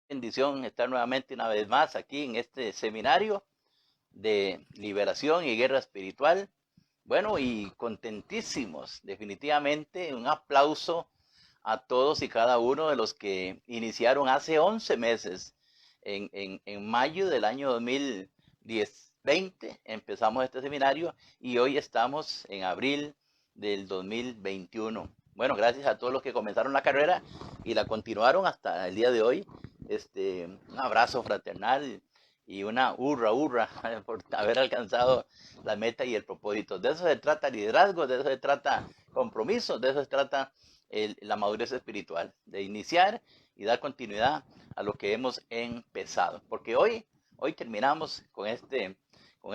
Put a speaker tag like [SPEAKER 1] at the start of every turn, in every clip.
[SPEAKER 1] Bendición estar nuevamente una vez más aquí en este seminario de liberación y guerra espiritual. Bueno, y contentísimos, definitivamente. Un aplauso a todos y cada uno de los que iniciaron hace 11 meses, en mayo del año 2020, empezamos este seminario y hoy estamos en abril del 2021. Bueno, gracias a todos los que comenzaron la carrera y la continuaron hasta el día de hoy. Un abrazo fraternal y una hurra por haber alcanzado la meta y el propósito. De eso se trata liderazgo, de eso se trata compromiso, de eso se trata la madurez espiritual, de iniciar y dar continuidad a lo que hemos empezado. Porque hoy terminamos con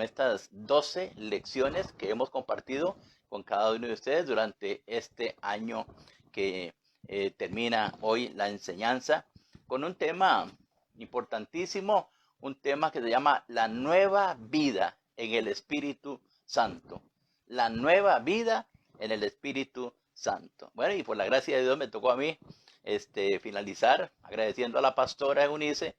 [SPEAKER 1] estas 12 lecciones que hemos compartido con cada uno de ustedes durante este año que termina hoy la enseñanza, con un tema importantísimo, un tema que se llama la nueva vida en el Espíritu Santo. La nueva vida en el Espíritu Santo. Bueno, y por la gracia de Dios me tocó a mí finalizar agradeciendo a la pastora Eunice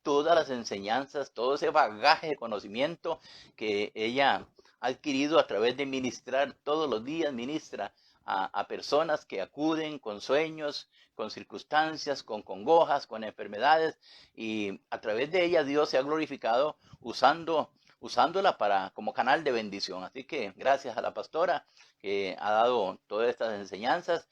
[SPEAKER 1] todas las enseñanzas, todo ese bagaje de conocimiento que ella ha adquirido a través de ministrar todos los días, ministra a personas que acuden con sueños, con circunstancias, con congojas, con enfermedades, y a través de ella Dios se ha glorificado usándola como canal de bendición. Así que gracias a la pastora que ha dado todas estas enseñanzas.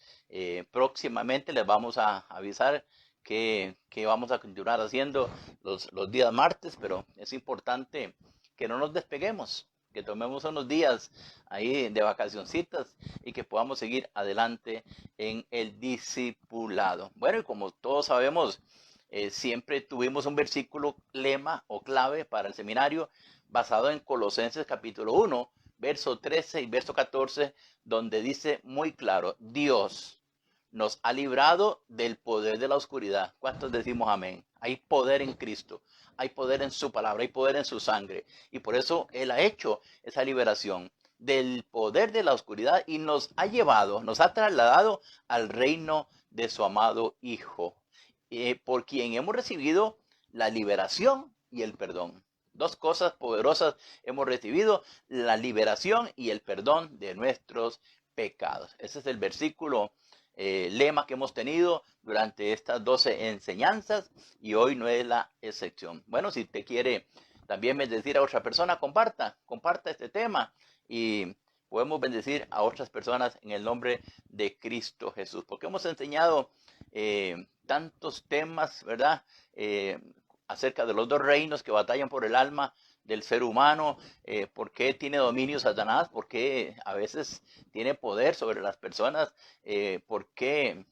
[SPEAKER 1] Próximamente les vamos a avisar que vamos a continuar haciendo los días martes, pero es importante que no nos despeguemos, que tomemos unos días ahí de vacacioncitas y que podamos seguir adelante en el discipulado. Bueno, y como todos sabemos, siempre tuvimos un versículo lema o clave para el seminario basado en Colosenses capítulo 1, verso 13 y verso 14, donde dice muy claro: Dios nos ha librado del poder de la oscuridad. ¿Cuántos decimos amén? Hay poder en Cristo, hay poder en su palabra, hay poder en su sangre. Y por eso Él ha hecho esa liberación del poder de la oscuridad y nos ha llevado, nos ha trasladado al reino de su amado Hijo, por quien hemos recibido la liberación y el perdón. Dos cosas poderosas hemos recibido: la liberación y el perdón de nuestros pecados. Ese es el versículo lema que hemos tenido durante estas 12 enseñanzas, y hoy no es la excepción. Bueno, si te quiere también bendecir a otra persona, comparta este tema y podemos bendecir a otras personas en el nombre de Cristo Jesús, porque hemos enseñado tantos temas, ¿verdad? Acerca de los dos reinos que batallan por el alma del ser humano, por qué tiene dominio Satanás, por qué a veces tiene poder sobre las personas, por qué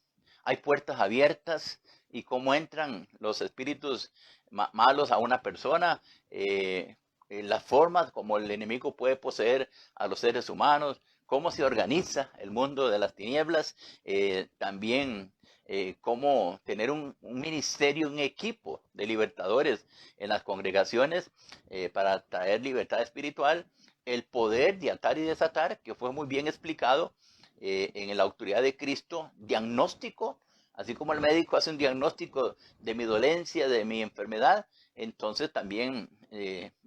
[SPEAKER 1] hay puertas abiertas y cómo entran los espíritus malos a una persona, las formas como el enemigo puede poseer a los seres humanos, cómo se organiza el mundo de las tinieblas, también cómo tener un ministerio, un equipo de libertadores en las congregaciones para traer libertad espiritual, el poder de atar y desatar, que fue muy bien explicado en la autoridad de Cristo, diagnóstico, así como el médico hace un diagnóstico de mi dolencia, de mi enfermedad, entonces también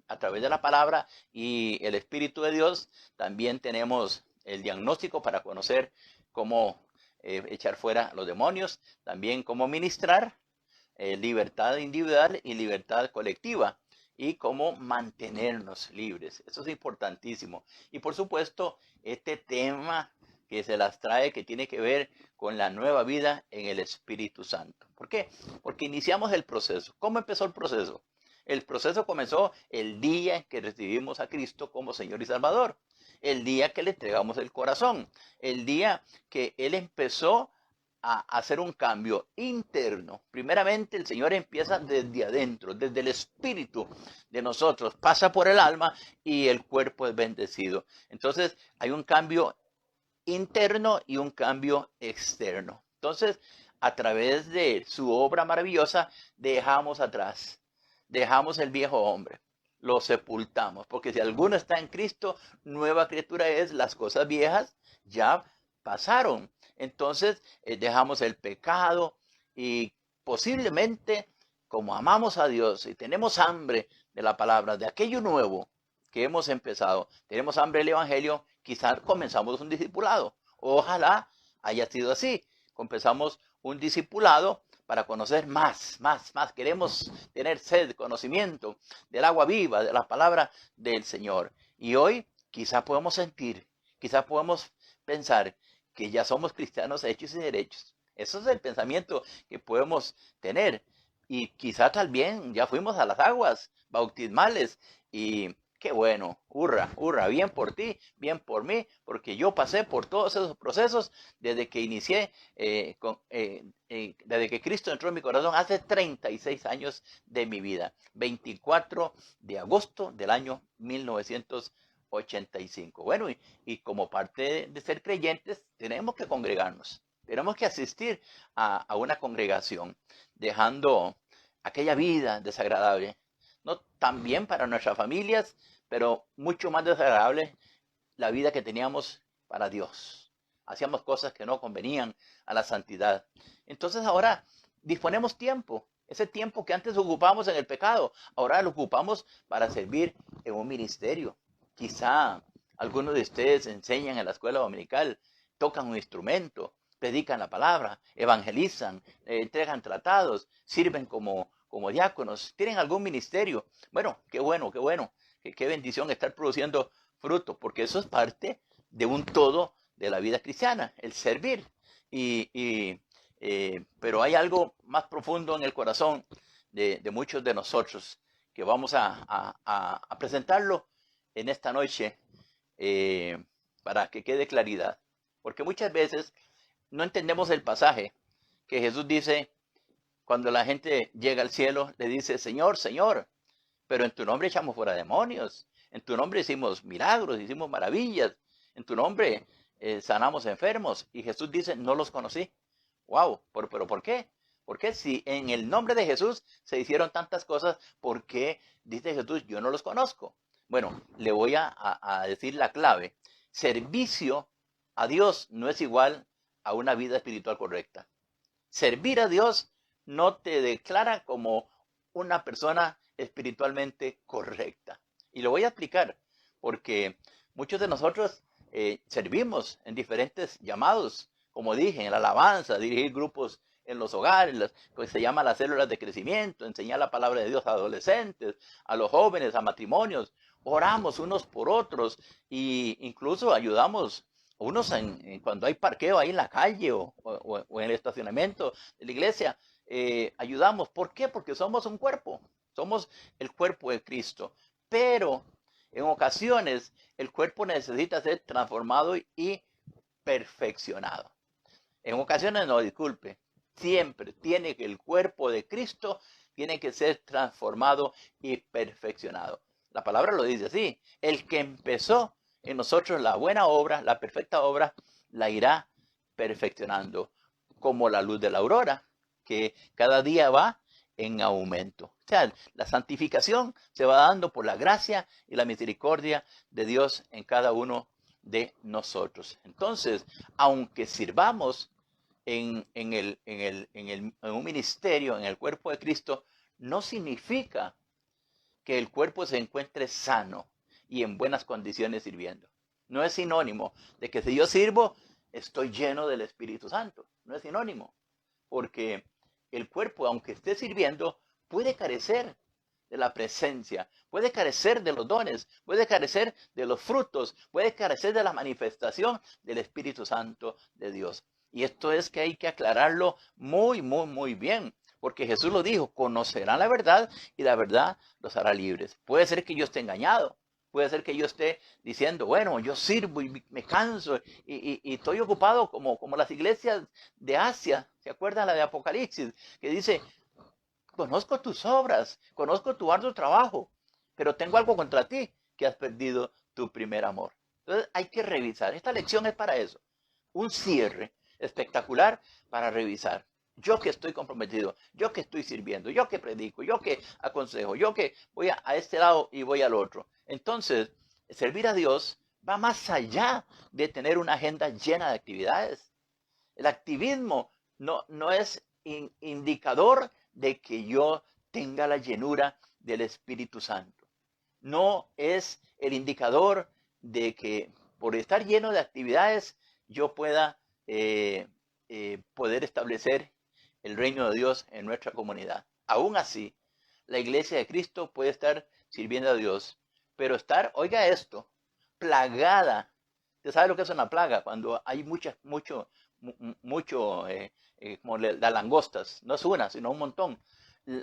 [SPEAKER 1] a través de la palabra y el Espíritu de Dios, también tenemos el diagnóstico para conocer cómo echar fuera los demonios, también cómo ministrar libertad individual y libertad colectiva, y cómo mantenernos libres. Eso es importantísimo. Y por supuesto, este tema que se las trae, que tiene que ver con la nueva vida en el Espíritu Santo. ¿Por qué? Porque iniciamos el proceso. ¿Cómo empezó el proceso? El proceso comenzó el día en que recibimos a Cristo como Señor y Salvador, el día que le entregamos el corazón, el día que Él empezó a hacer un cambio interno. Primeramente, el Señor empieza desde adentro, desde el espíritu de nosotros, pasa por el alma y el cuerpo es bendecido. Entonces, hay un cambio interno y un cambio externo. Entonces, a través de su obra maravillosa, dejamos atrás, dejamos el viejo hombre, lo sepultamos, porque si alguno está en Cristo, nueva criatura es, las cosas viejas ya pasaron. Entonces, dejamos el pecado y posiblemente como amamos a Dios y tenemos hambre de la palabra, de aquello nuevo que hemos empezado, tenemos hambre del Evangelio, quizás comenzamos un discipulado. Ojalá haya sido así. Comenzamos un discipulado para conocer más. Queremos tener sed, conocimiento del agua viva, de la palabra del Señor. Y hoy quizás podemos sentir, quizás podemos pensar que ya somos cristianos hechos y derechos. Eso es el pensamiento que podemos tener. Y quizás también ya fuimos a las aguas bautismales y qué bueno, hurra, bien por ti, bien por mí, porque yo pasé por todos esos procesos desde que inicié, desde que Cristo entró en mi corazón hace 36 años de mi vida, 24 de agosto del año 1985. Bueno, y como parte de ser creyentes, tenemos que congregarnos, tenemos que asistir a una congregación, dejando aquella vida desagradable, no tan bien para nuestras familias, pero mucho más desagradable la vida que teníamos para Dios. Hacíamos cosas que no convenían a la santidad. Entonces ahora disponemos tiempo. Ese tiempo que antes ocupamos en el pecado, ahora lo ocupamos para servir en un ministerio. Quizá algunos de ustedes enseñan en la escuela dominical, tocan un instrumento, predican la palabra, evangelizan, entregan tratados, sirven como diáconos, tienen algún ministerio. Bueno, qué bueno, qué bendición estar produciendo fruto, porque eso es parte de un todo de la vida cristiana, el servir. Pero hay algo más profundo en el corazón de muchos de nosotros que vamos a presentarlo en esta noche para que quede claridad. Porque muchas veces no entendemos el pasaje que Jesús dice, cuando la gente llega al cielo, le dice, Señor, Señor, pero en tu nombre echamos fuera demonios, en tu nombre hicimos milagros, hicimos maravillas, en tu nombre sanamos enfermos. Y Jesús dice, no los conocí. Wow, pero ¿por qué? Porque si en el nombre de Jesús se hicieron tantas cosas, ¿por qué dice Jesús, yo no los conozco? Bueno, le voy a decir la clave. Servicio a Dios no es igual a una vida espiritual correcta. Servir a Dios no te declara como una persona espiritualmente correcta. Y lo voy a explicar, porque muchos de nosotros servimos en diferentes llamados, como dije, en la alabanza, dirigir grupos en los hogares, pues se llama las células de crecimiento, enseñar la palabra de Dios a adolescentes, a los jóvenes, a matrimonios, oramos unos por otros e incluso ayudamos unos cuando hay parqueo ahí en la calle o en el estacionamiento de la iglesia, ayudamos. ¿Por qué? Porque somos un cuerpo, somos el cuerpo de Cristo, pero en ocasiones el cuerpo necesita ser transformado y perfeccionado. En ocasiones, no, disculpe, siempre tiene que el cuerpo de Cristo tiene que ser transformado y perfeccionado. La palabra lo dice así, el que empezó en nosotros la buena obra, la perfecta obra, la irá perfeccionando, como la luz de la aurora, que cada día va en aumento. O sea, la santificación se va dando por la gracia y la misericordia de Dios en cada uno de nosotros. Entonces, aunque sirvamos en un ministerio, en el cuerpo de Cristo, no significa que el cuerpo se encuentre sano y en buenas condiciones sirviendo. No es sinónimo de que si yo sirvo, estoy lleno del Espíritu Santo. No es sinónimo, porque el cuerpo, aunque esté sirviendo, puede carecer de la presencia, puede carecer de los dones, puede carecer de los frutos, puede carecer de la manifestación del Espíritu Santo de Dios. Y esto es que hay que aclararlo muy bien, porque Jesús lo dijo, conocerán la verdad y la verdad los hará libres. Puede ser que yo esté engañado, puede ser que yo esté diciendo, bueno, yo sirvo y me canso y estoy ocupado como las iglesias de Asia. ¿Se acuerdan la de Apocalipsis? Que dice, conozco tus obras, conozco tu arduo trabajo, pero tengo algo contra ti, que has perdido tu primer amor. Entonces hay que revisar. Esta lección es para eso. Un cierre espectacular para revisar. Yo que estoy comprometido, yo que estoy sirviendo, yo que predico, yo que aconsejo, yo que voy a este lado y voy al otro. Entonces, servir a Dios va más allá de tener una agenda llena de actividades. El activismo no es indicador de que yo tenga la llenura del Espíritu Santo. No es el indicador de que por estar lleno de actividades yo pueda poder establecer el reino de Dios en nuestra comunidad. Aún así, la iglesia de Cristo puede estar sirviendo a Dios, pero estar, oiga esto, plagada. ¿Usted sabe lo que es una plaga? Cuando hay mucho, como las langostas, no es una, sino un montón.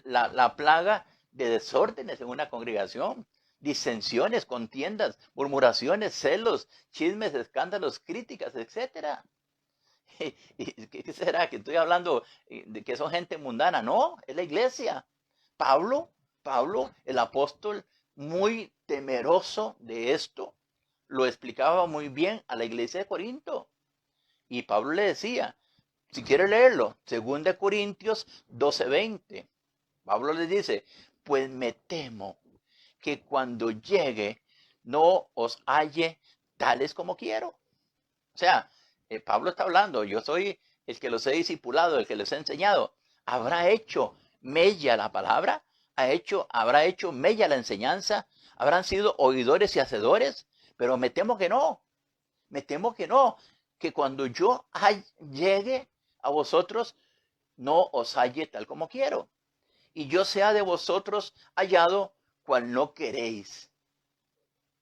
[SPEAKER 1] La plaga de desórdenes en una congregación, disensiones, contiendas, murmuraciones, celos, chismes, escándalos, críticas, etcétera. ¿Y qué será? ¿Que estoy hablando de que son gente mundana? No, es la iglesia. Pablo, el apóstol, muy temeroso de esto, lo explicaba muy bien a la iglesia de Corinto. Y Pablo le decía, si quiere leerlo, 2 Corintios 12:20. Pablo le dice, pues me temo que cuando llegue no os halle tales como quiero. O sea, Pablo está hablando, yo soy el que los he discipulado, el que les he enseñado. ¿Habrá hecho mella la palabra? ¿Habrá hecho mella la enseñanza? ¿Habrán sido oidores y hacedores? Pero me temo que no. Me temo que no. Que cuando yo llegue a vosotros, no os halle tal como quiero. Y yo sea de vosotros hallado cual no queréis.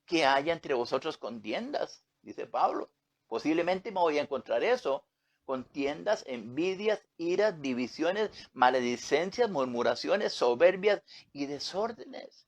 [SPEAKER 1] Que haya entre vosotros contiendas, dice Pablo. Posiblemente me voy a encontrar eso. Contiendas, envidias, iras, divisiones, maledicencias, murmuraciones, soberbias y desórdenes.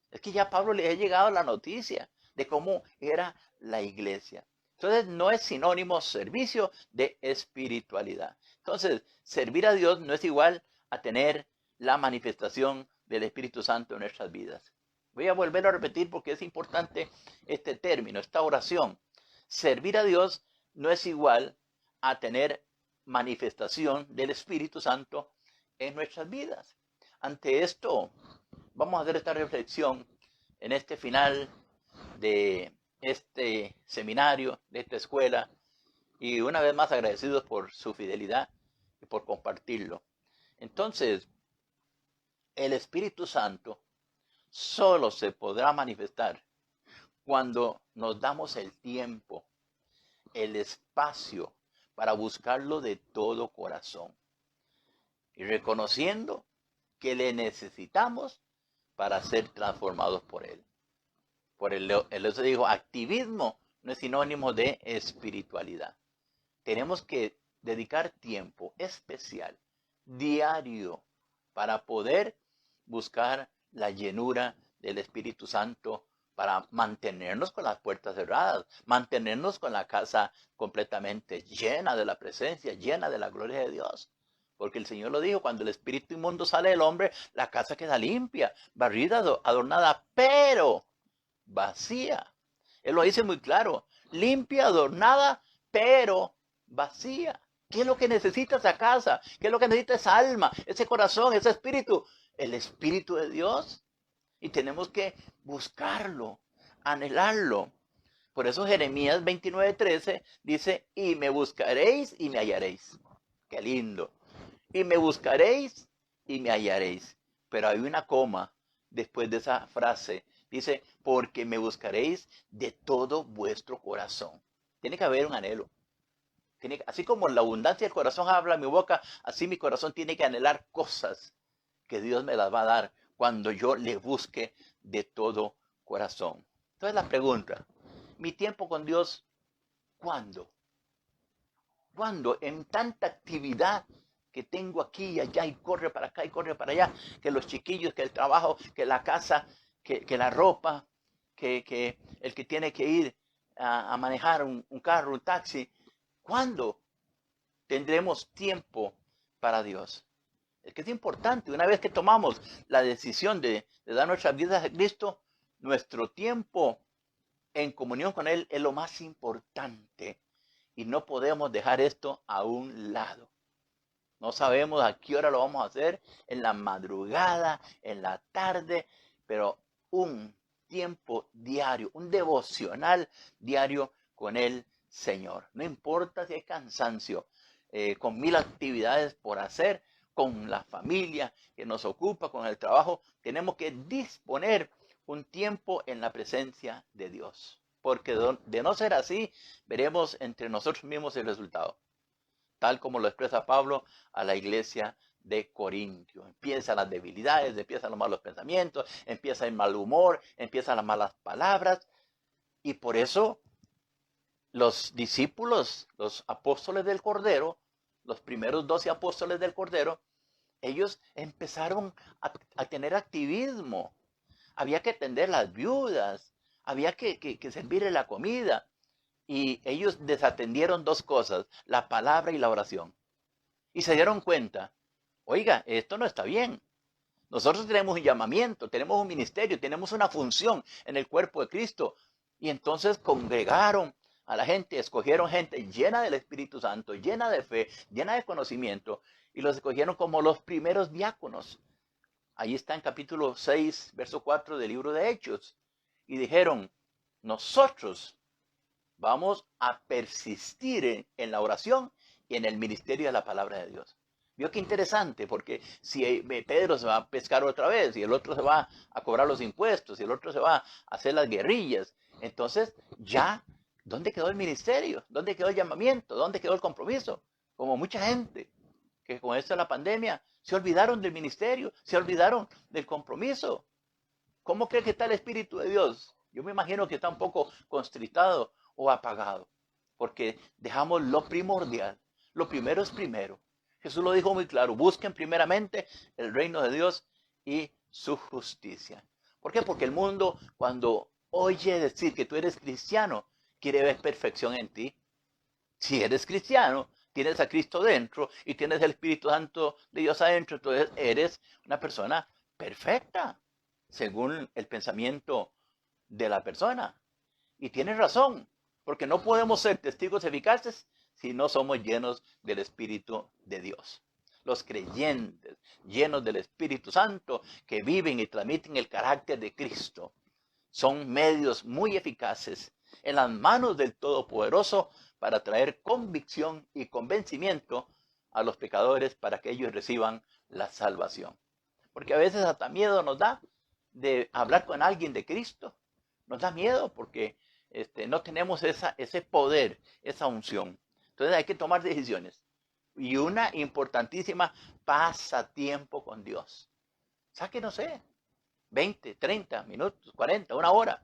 [SPEAKER 1] Es que ya Pablo le ha llegado la noticia de cómo era la iglesia. Entonces no es sinónimo servicio de espiritualidad. Entonces, servir a Dios no es igual a tener la manifestación del Espíritu Santo en nuestras vidas. Voy a volver a repetir porque es importante este término, esta oración. Servir a Dios no es igual a tener manifestación del Espíritu Santo en nuestras vidas. Ante esto, vamos a hacer esta reflexión en este final de este seminario, de esta escuela, y una vez más agradecidos por su fidelidad y por compartirlo. Entonces, el Espíritu Santo solo se podrá manifestar cuando nos damos el tiempo, el espacio para buscarlo de todo corazón y reconociendo que le necesitamos para ser transformados por él. Por eso digo, activismo no es sinónimo de espiritualidad. Tenemos que dedicar tiempo especial, diario, para poder buscar la llenura del Espíritu Santo, para mantenernos con las puertas cerradas, mantenernos con la casa completamente llena de la presencia, llena de la gloria de Dios. Porque el Señor lo dijo, cuando el espíritu inmundo sale del hombre, la casa queda limpia, barrida, adornada, pero vacía. Él lo dice muy claro, limpia, adornada, pero vacía. ¿Qué es lo que necesita esa casa? ¿Qué es lo que necesita esa alma, ese corazón, ese espíritu? El Espíritu de Dios. Y tenemos que buscarlo, anhelarlo. Por eso Jeremías 29:13 dice, y me buscaréis y me hallaréis. Qué lindo. Y me buscaréis y me hallaréis. Pero hay una coma después de esa frase. Dice, porque me buscaréis de todo vuestro corazón. Tiene que haber un anhelo. Así como la abundancia del corazón habla mi boca, así mi corazón tiene que anhelar cosas que Dios me las va a dar cuando yo le busque de todo corazón. Entonces la pregunta, mi tiempo con Dios, ¿cuándo? ¿Cuándo? En tanta actividad que tengo aquí y allá y corre para acá y corre para allá, que los chiquillos, que el trabajo, que la casa, que la ropa, que el que tiene que ir a manejar un carro, un taxi. ¿Cuándo tendremos tiempo para Dios? Es que es importante, una vez que tomamos la decisión de dar nuestras vidas a Cristo, nuestro tiempo en comunión con Él es lo más importante. Y no podemos dejar esto a un lado. No sabemos a qué hora lo vamos a hacer, en la madrugada, en la tarde, pero un tiempo diario, un devocional diario con el Señor. No importa si hay cansancio, con 1000 actividades por hacer, con la familia que nos ocupa, con el trabajo, tenemos que disponer un tiempo en la presencia de Dios. Porque de no ser así, veremos entre nosotros mismos el resultado. Tal como lo expresa Pablo a la iglesia de Corintio. Empiezan las debilidades, empiezan los malos pensamientos, empieza el mal humor, empiezan las malas palabras. Y por eso los discípulos, los apóstoles del Cordero, los primeros 12 apóstoles del Cordero, ellos empezaron a tener activismo. Había que atender las viudas, había que servirle la comida. Y ellos desatendieron dos cosas, la palabra y la oración. Y se dieron cuenta, oiga, esto no está bien. Nosotros tenemos un llamamiento, tenemos un ministerio, tenemos una función en el cuerpo de Cristo. Y entonces congregaron a la gente, escogieron gente llena del Espíritu Santo, llena de fe, llena de conocimiento, y los escogieron como los primeros diáconos. Ahí está en capítulo 6, verso 4 del libro de Hechos. Y dijeron, nosotros vamos a persistir en la oración y en el ministerio de la palabra de Dios. Vio qué interesante, porque si Pedro se va a pescar otra vez, y el otro se va a cobrar los impuestos, y el otro se va a hacer las guerrillas, entonces ya, ¿dónde quedó el ministerio? ¿Dónde quedó el llamamiento? ¿Dónde quedó el compromiso? Como mucha gente que con esto de la pandemia se olvidaron del ministerio, se olvidaron del compromiso. ¿Cómo cree que está el Espíritu de Dios? Yo me imagino que está un poco constritado o apagado, porque dejamos lo primordial. Lo primero es primero. Jesús lo dijo muy claro, busquen primeramente el reino de Dios y su justicia. ¿Por qué? Porque el mundo, cuando oye decir que tú eres cristiano, quiere ver perfección en ti. Si eres cristiano, tienes a Cristo dentro y tienes el Espíritu Santo de Dios adentro, entonces eres una persona perfecta, según el pensamiento de la persona. Y tienes razón, porque no podemos ser testigos eficaces si no somos llenos del Espíritu de Dios. Los creyentes llenos del Espíritu Santo que viven y transmiten el carácter de Cristo son medios muy eficaces en las manos del Todopoderoso para traer convicción y convencimiento a los pecadores para que ellos reciban la salvación. Porque a veces hasta miedo nos da de hablar con alguien de Cristo. Nos da miedo porque no tenemos ese poder, esa unción. Entonces hay que tomar decisiones. Y una importantísima, pasatiempo con Dios. Saque, no sé, 20, 30 minutos, 40, una hora.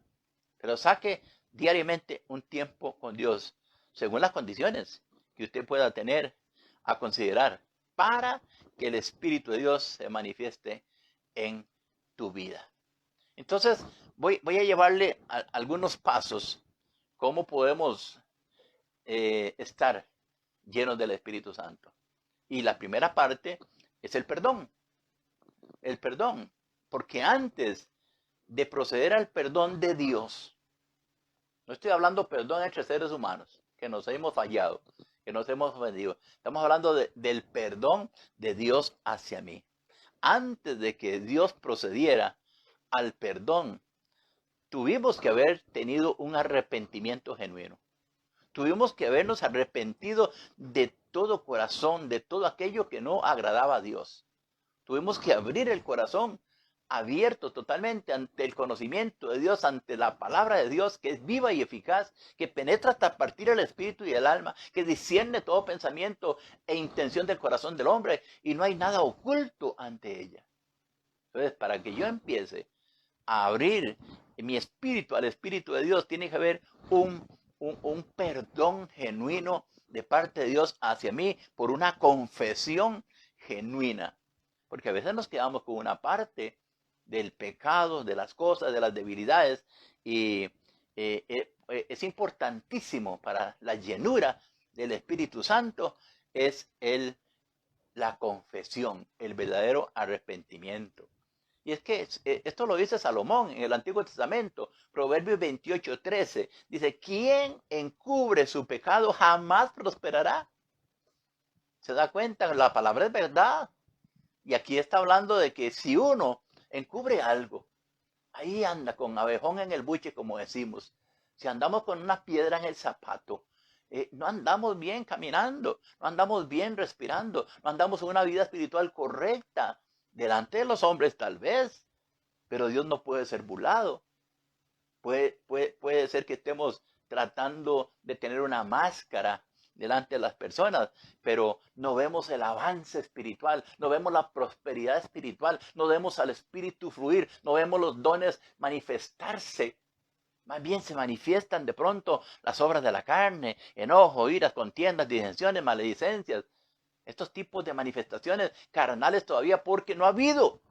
[SPEAKER 1] Pero saque diariamente un tiempo con Dios, según las condiciones que usted pueda tener a considerar, para que el Espíritu de Dios se manifieste en tu vida. Entonces, voy a llevarle algunos pasos, cómo podemos estar llenos del Espíritu Santo. Y la primera parte es el perdón. El perdón. Porque antes de proceder al perdón de Dios, no estoy hablando perdón entre seres humanos, que nos hemos fallado, que nos hemos ofendido. Estamos hablando del perdón de Dios hacia mí. Antes de que Dios procediera al perdón, tuvimos que haber tenido un arrepentimiento genuino. Tuvimos que habernos arrepentido de todo corazón, de todo aquello que no agradaba a Dios. Tuvimos que abrir el corazón abierto totalmente ante el conocimiento de Dios, ante la palabra de Dios, que es viva y eficaz, que penetra hasta partir el espíritu y el alma, que discierne todo pensamiento e intención del corazón del hombre, y no hay nada oculto ante ella. Entonces, para que yo empiece a abrir mi espíritu al Espíritu de Dios, tiene que haber un perdón genuino de parte de Dios hacia mí por una confesión genuina. Porque a veces nos quedamos con una parte del pecado, de las cosas, de las debilidades, y es importantísimo para la llenura del Espíritu Santo, es la confesión, el verdadero arrepentimiento. Y es que esto lo dice Salomón en el Antiguo Testamento, Proverbios 28:13. Dice, quien encubre su pecado jamás prosperará. ¿Se da cuenta? La palabra es verdad. Y aquí está hablando de que si uno encubre algo, ahí anda con abejón en el buche, como decimos. Si andamos con una piedra en el zapato, no andamos bien caminando, no andamos bien respirando, no andamos en una vida espiritual correcta. Delante de los hombres tal vez, pero Dios no puede ser burlado. Puede ser que estemos tratando de tener una máscara delante de las personas, pero no vemos el avance espiritual, no vemos la prosperidad espiritual, no vemos al Espíritu fluir, no vemos los dones manifestarse. Más bien se manifiestan de pronto las obras de la carne, enojo, iras, contiendas, disensiones, maledicencias. Estos tipos de manifestaciones carnales todavía porque no ha habido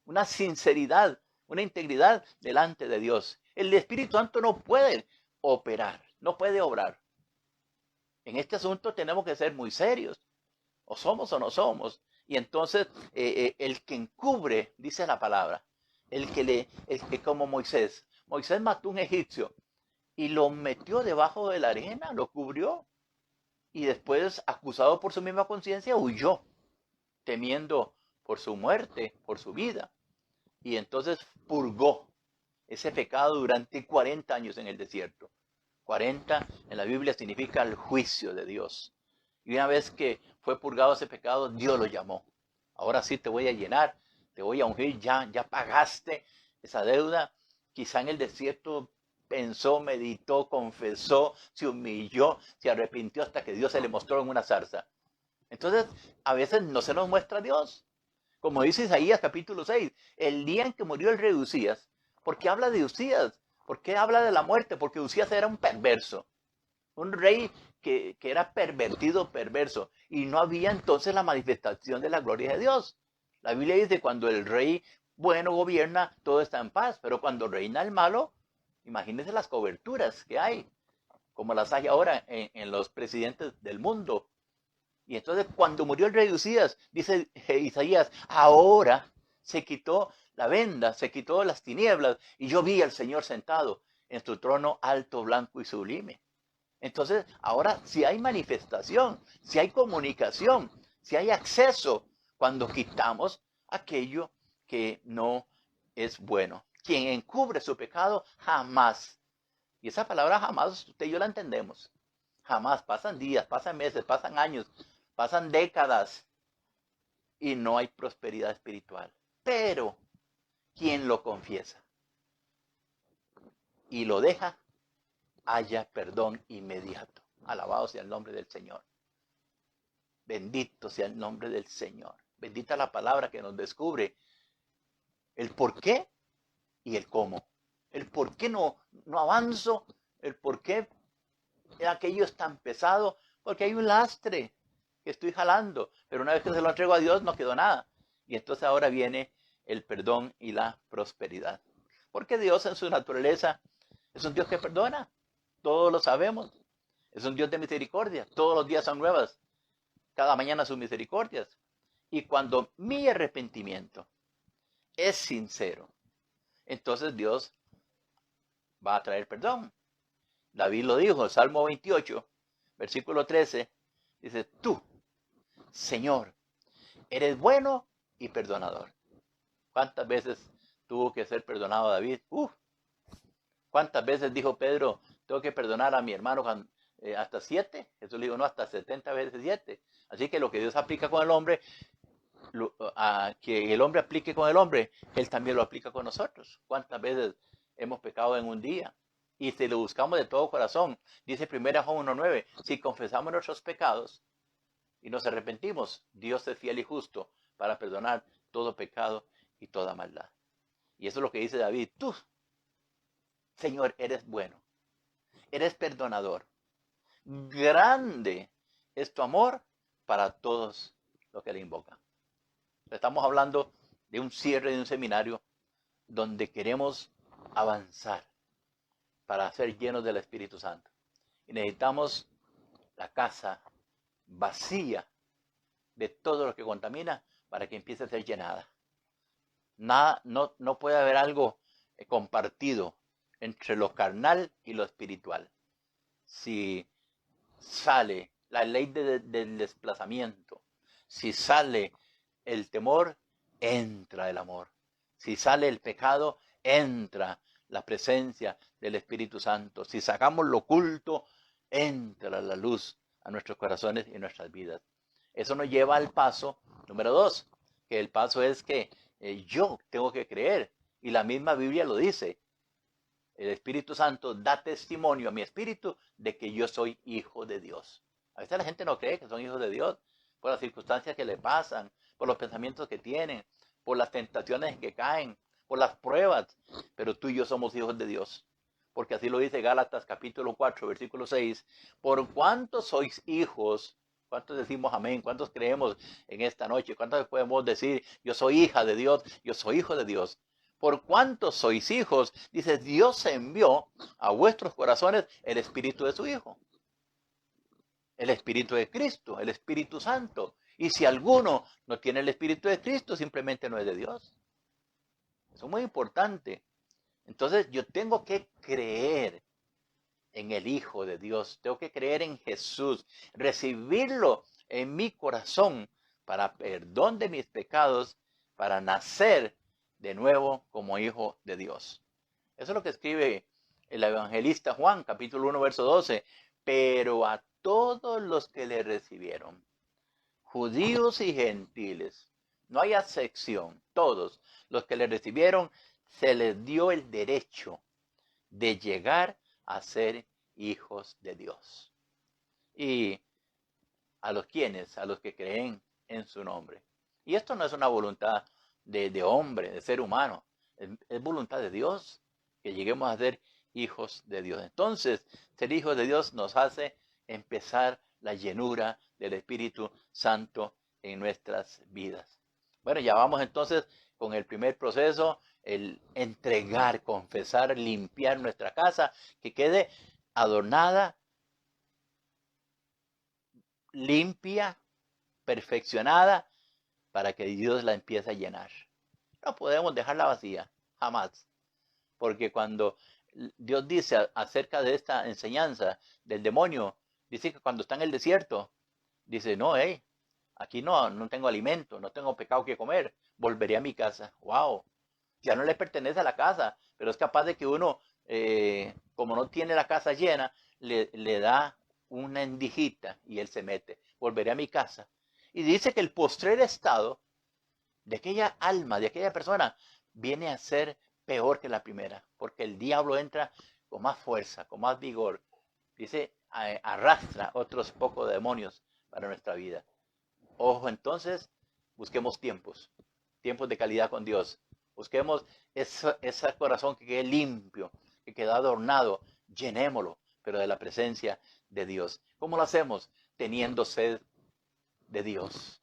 [SPEAKER 1] una sinceridad, una integridad delante de Dios. El Espíritu Santo no puede operar, no puede obrar. En este asunto tenemos que ser muy serios. O somos o no somos. Y entonces el que encubre, dice la palabra, el que como Moisés. Moisés mató a un egipcio y lo metió debajo de la arena, lo cubrió. Y después, acusado por su misma conciencia, huyó, temiendo por su muerte, por su vida. Y entonces purgó ese pecado durante 40 años en el desierto. 40 en la Biblia significa el juicio de Dios. Y una vez que fue purgado ese pecado, Dios lo llamó. Ahora sí te voy a llenar, te voy a ungir, ya pagaste esa deuda. Quizá en el desierto pensó, meditó, confesó, se humilló, se arrepintió hasta que Dios se le mostró en una zarza. Entonces, a veces no se nos muestra Dios. Como dice Isaías capítulo 6, el día en que murió el rey Usías, ¿por qué habla de Usías? ¿Por qué habla de la muerte? Porque Usías era un perverso, un rey que era pervertido, perverso, y no había entonces la manifestación de la gloria de Dios. La Biblia dice, cuando el rey bueno gobierna, todo está en paz, pero cuando reina el malo, imagínense las coberturas que hay, como las hay ahora en los presidentes del mundo. Y entonces cuando murió el rey Usías, dice Isaías, ahora se quitó la venda, se quitó las tinieblas, y yo vi al Señor sentado en su trono alto, blanco y sublime. Entonces, ahora si hay manifestación, si hay comunicación, si hay acceso, cuando quitamos aquello que no es bueno. Quien encubre su pecado, jamás. Y esa palabra jamás, usted y yo la entendemos. Jamás. Pasan días, pasan meses, pasan años, pasan décadas y no hay prosperidad espiritual. Pero quien lo confiesa y lo deja, haya perdón inmediato. Alabado sea el nombre del Señor. Bendito sea el nombre del Señor. Bendita la palabra que nos descubre el por qué y el cómo. El por qué no avanzo, el por qué aquello es tan pesado, porque hay un lastre que estoy jalando, pero una vez que se lo entrego a Dios no quedó nada. Y entonces ahora viene el perdón y la prosperidad. Porque Dios en su naturaleza es un Dios que perdona, todos lo sabemos. Es un Dios de misericordia, todos los días son nuevas, cada mañana sus misericordias. Y cuando mi arrepentimiento es sincero, entonces Dios va a traer perdón. David lo dijo, Salmo 28, versículo 13, dice, tú, Señor, eres bueno y perdonador. ¿Cuántas veces tuvo que ser perdonado David? ¿Cuántas veces dijo Pedro, tengo que perdonar a mi hermano hasta 7? Jesús le dijo, no, hasta 70 veces 7. Así que lo que Dios aplica con el hombre, que el hombre aplique con el hombre, Él también lo aplica con nosotros. ¿Cuántas veces hemos pecado en un día? Y si lo buscamos de todo corazón, dice 1 Juan 1:9, si confesamos nuestros pecados y nos arrepentimos, Dios es fiel y justo para perdonar todo pecado y toda maldad. Y eso es lo que dice David, tú, Señor, eres bueno, eres perdonador. Grande es tu amor para todos los que le invocan. Estamos hablando de un cierre de un seminario donde queremos avanzar para ser llenos del Espíritu Santo. Y necesitamos la casa vacía de todo lo que contamina para que empiece a ser llenada. No puede haber algo compartido entre lo carnal y lo espiritual. Si sale la ley del desplazamiento, si sale el temor, entra el amor. Si sale el pecado, entra la presencia del Espíritu Santo. Si sacamos lo oculto, entra la luz a nuestros corazones y nuestras vidas. Eso nos lleva al paso número 2, que el paso es que yo tengo que creer, y la misma Biblia lo dice. El Espíritu Santo da testimonio a mi espíritu de que yo soy hijo de Dios. A veces la gente no cree que son hijos de Dios por las circunstancias que le pasan, por los pensamientos que tienen, por las tentaciones en que caen, por las pruebas. Pero tú y yo somos hijos de Dios. Porque así lo dice Gálatas capítulo 4, versículo 6. Por cuántos sois hijos, ¿cuántos decimos amén? ¿Cuántos creemos en esta noche? ¿Cuántos podemos decir, yo soy hija de Dios, yo soy hijo de Dios? Por cuántos sois hijos, dice, Dios envió a vuestros corazones el Espíritu de su Hijo. El Espíritu de Cristo, el Espíritu Santo. Y si alguno no tiene el Espíritu de Cristo, simplemente no es de Dios. Eso es muy importante. Entonces yo tengo que creer en el Hijo de Dios. Tengo que creer en Jesús. Recibirlo en mi corazón para perdón de mis pecados, para nacer de nuevo como hijo de Dios. Eso es lo que escribe el evangelista Juan, capítulo 1, verso 12. Pero a todos los que le recibieron, judíos y gentiles, no hay acepción, todos los que le recibieron, se les dio el derecho de llegar a ser hijos de Dios. Y a los quienes, a los que creen en su nombre. Y esto no es una voluntad de hombre, de ser humano, es voluntad de Dios que lleguemos a ser hijos de Dios. Entonces, ser hijos de Dios nos hace empezar la llenura del Espíritu Santo en nuestras vidas. Bueno, ya vamos entonces con el primer proceso, el entregar, confesar, limpiar nuestra casa, que quede adornada, limpia, perfeccionada, para que Dios la empiece a llenar. No podemos dejarla vacía, jamás. Porque cuando Dios dice acerca de esta enseñanza del demonio, dice que cuando está en el desierto, dice, no, aquí no tengo alimento, no tengo pecado que comer, volveré a mi casa. ¡Wow! Ya no le pertenece a la casa, pero es capaz de que uno, como no tiene la casa llena, le da una endijita y él se mete. Volveré a mi casa. Y dice que el postrer estado de aquella alma, de aquella persona, viene a ser peor que la primera, porque el diablo entra con más fuerza, con más vigor. Dice, arrastra otros pocos demonios para nuestra vida. Ojo, entonces, busquemos tiempos de calidad con Dios. Busquemos ese corazón que quede limpio, que quede adornado, llenémoslo, pero de la presencia de Dios. ¿Cómo lo hacemos? Teniendo sed de Dios.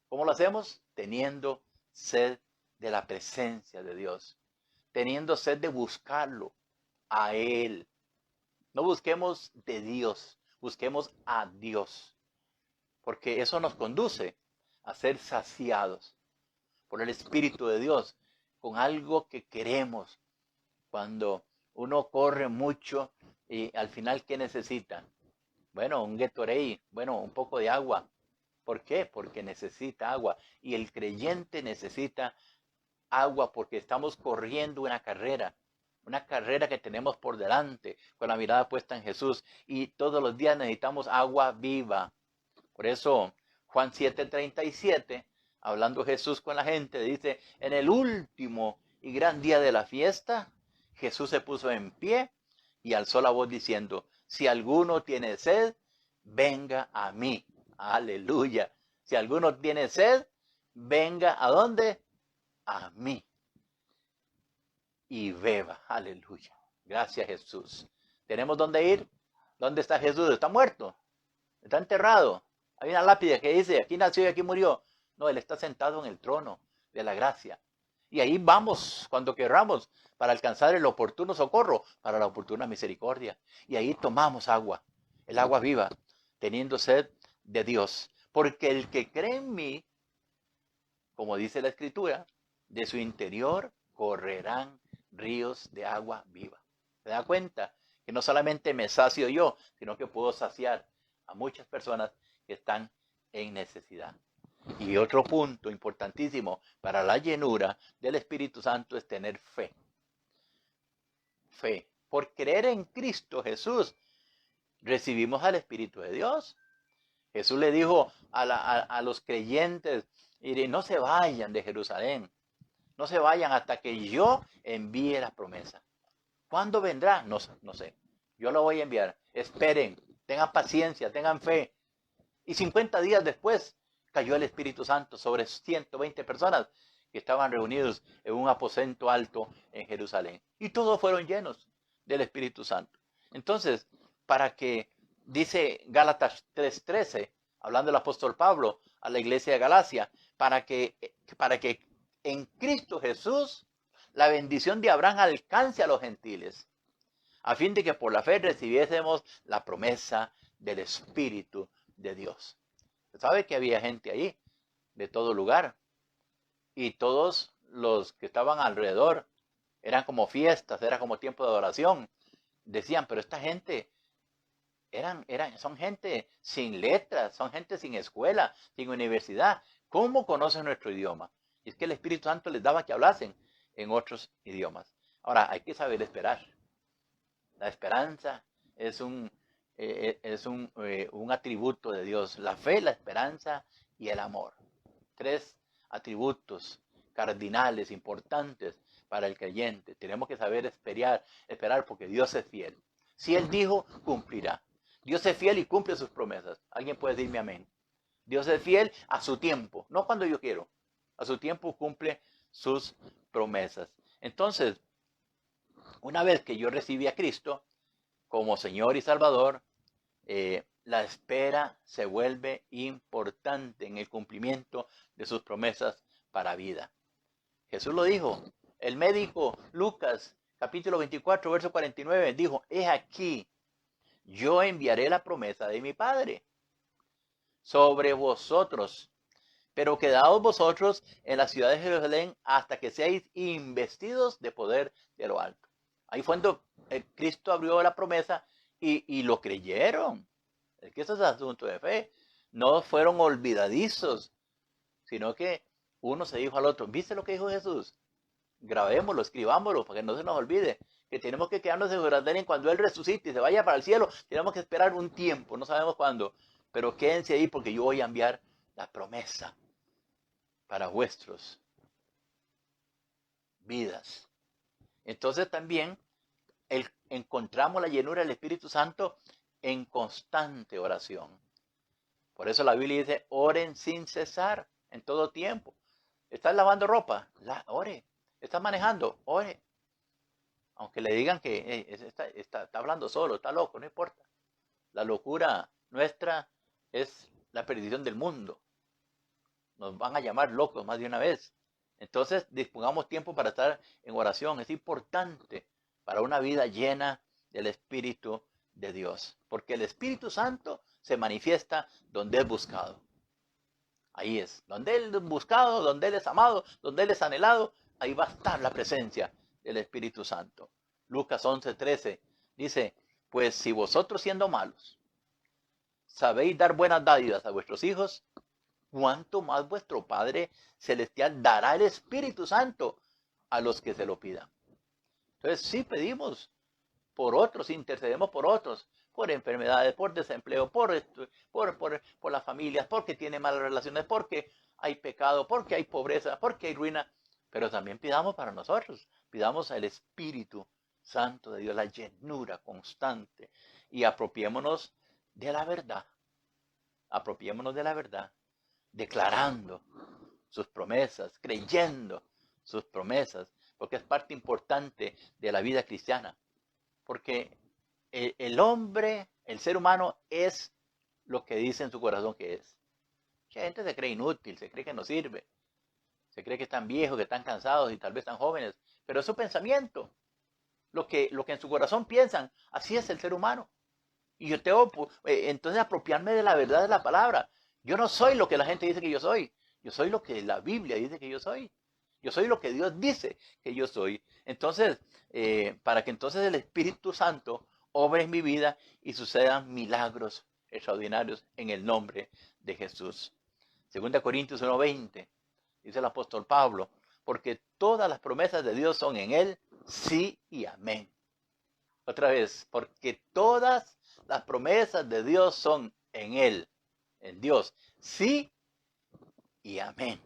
[SPEAKER 1] ¿Cómo lo hacemos? Teniendo sed de la presencia de Dios. Teniendo sed de buscarlo a Él. No busquemos de Dios, busquemos a Dios. Porque eso nos conduce a ser saciados por el Espíritu de Dios con algo que queremos. Cuando uno corre mucho y al final, ¿qué necesita? Bueno, un Gatorade, bueno, un poco de agua. ¿Por qué? Porque necesita agua. Y el creyente necesita agua porque estamos corriendo una carrera que tenemos por delante, con la mirada puesta en Jesús. Y todos los días necesitamos agua viva. Por eso Juan 7:37, hablando Jesús con la gente, dice, en el último y gran día de la fiesta, Jesús se puso en pie y alzó la voz diciendo, si alguno tiene sed, venga a mí. Aleluya. Si alguno tiene sed, venga ¿a dónde? A mí. Y beba. Aleluya. Gracias, Jesús. ¿Tenemos dónde ir? ¿Dónde está Jesús? ¿Está muerto? ¿Está enterrado? Hay una lápida que dice, aquí nació y aquí murió. No, Él está sentado en el trono de la gracia. Y ahí vamos cuando querramos para alcanzar el oportuno socorro, para la oportuna misericordia. Y ahí tomamos agua, el agua viva, teniendo sed de Dios. Porque el que cree en mí, como dice la Escritura, de su interior correrán ríos de agua viva. ¿Se da cuenta? Que no solamente me sacio yo, sino que puedo saciar a muchas personas que están en necesidad. Y otro punto importantísimo para la llenura del Espíritu Santo es tener fe. Fe. Por creer en Cristo Jesús, recibimos al Espíritu de Dios. Jesús le dijo a los creyentes, mire, no se vayan de Jerusalén, no se vayan hasta que yo envíe la promesa. ¿Cuándo vendrá? No sé. Yo lo voy a enviar. Esperen, tengan paciencia, tengan fe. Y 50 días después cayó el Espíritu Santo sobre 120 personas que estaban reunidos en un aposento alto en Jerusalén. Y todos fueron llenos del Espíritu Santo. Entonces, para que, dice Gálatas 3:13, hablando el apóstol Pablo a la iglesia de Galacia, para que en Cristo Jesús la bendición de Abraham alcance a los gentiles, a fin de que por la fe recibiésemos la promesa del Espíritu de Dios. ¿Sabe que había gente ahí de todo lugar? Y todos los que estaban alrededor eran como fiestas, era como tiempo de adoración. Decían, pero esta gente son gente sin letras, son gente sin escuela, sin universidad. ¿Cómo conocen nuestro idioma? Y es que el Espíritu Santo les daba que hablasen en otros idiomas. Ahora, hay que saber esperar. La esperanza es un atributo de Dios. La fe, la esperanza y el amor. 3 atributos cardinales, importantes para el creyente. Tenemos que saber esperar porque Dios es fiel. Si Él dijo, cumplirá. Dios es fiel y cumple sus promesas. ¿Alguien puede decirme amén? Dios es fiel a su tiempo, no cuando yo quiero. A su tiempo cumple sus promesas. Entonces, una vez que yo recibí a Cristo como Señor y Salvador, la espera se vuelve importante en el cumplimiento de sus promesas para vida. Jesús lo dijo. El médico Lucas, capítulo 24, verso 49, dijo, he aquí, yo enviaré la promesa de mi Padre sobre vosotros, pero quedaos vosotros en la ciudad de Jerusalén hasta que seáis investidos de poder de lo alto. Ahí fue cuando Cristo abrió la promesa y lo creyeron. Es que eso es asunto de fe. No fueron olvidadizos, sino que uno se dijo al otro, ¿viste lo que dijo Jesús? Grabémoslo, escribámoslo, para que no se nos olvide, que tenemos que quedarnos en Jerusalén cuando Él resucite y se vaya para el cielo. Tenemos que esperar un tiempo, no sabemos cuándo, pero quédense ahí porque yo voy a enviar la promesa para vuestros vidas. Entonces también encontramos la llenura del Espíritu Santo en constante oración. Por eso la Biblia dice, oren sin cesar, en todo tiempo. ¿Estás lavando ropa? Ore. ¿Estás manejando? Ore. Aunque le digan que está hablando solo, está loco, no importa. La locura nuestra es la perdición del mundo. Nos van a llamar locos más de una vez. Entonces, dispongamos tiempo para estar en oración. Es importante para una vida llena del Espíritu de Dios. Porque el Espíritu Santo se manifiesta donde es buscado. Ahí es. Donde Él es buscado, donde Él es amado, donde Él es anhelado, ahí va a estar la presencia del Espíritu Santo. Lucas 11:13 dice, pues si vosotros siendo malos sabéis dar buenas dádivas a vuestros hijos, ¿cuánto más vuestro Padre Celestial dará el Espíritu Santo a los que se lo pidan? Entonces sí pedimos por otros, intercedemos por otros, por enfermedades, por desempleo, por las familias, porque tienen malas relaciones, porque hay pecado, porque hay pobreza, porque hay ruina. Pero también pidamos para nosotros, pidamos al Espíritu Santo de Dios, la llenura constante, y apropiémonos de la verdad. Apropiémonos de la verdad, declarando sus promesas, creyendo sus promesas, porque es parte importante de la vida cristiana. Porque el hombre, el ser humano, es lo que dice en su corazón que es. Mucha gente se cree inútil, se cree que no sirve, se cree que están viejos, que están cansados y tal vez están jóvenes, pero es su pensamiento, lo que en su corazón piensan, así es el ser humano. Y yo tengo entonces apropiarme de la verdad de la palabra. Yo no soy lo que la gente dice que yo soy, yo soy lo que la Biblia dice que yo soy. Yo soy lo que Dios dice que yo soy. Entonces, para que entonces el Espíritu Santo obre en mi vida y sucedan milagros extraordinarios en el nombre de Jesús. 2 Corintios 1:20, dice el apóstol Pablo, porque todas las promesas de Dios son en Él, sí y amén. Otra vez, porque todas las promesas de Dios son en Él, en Dios. Sí y amén.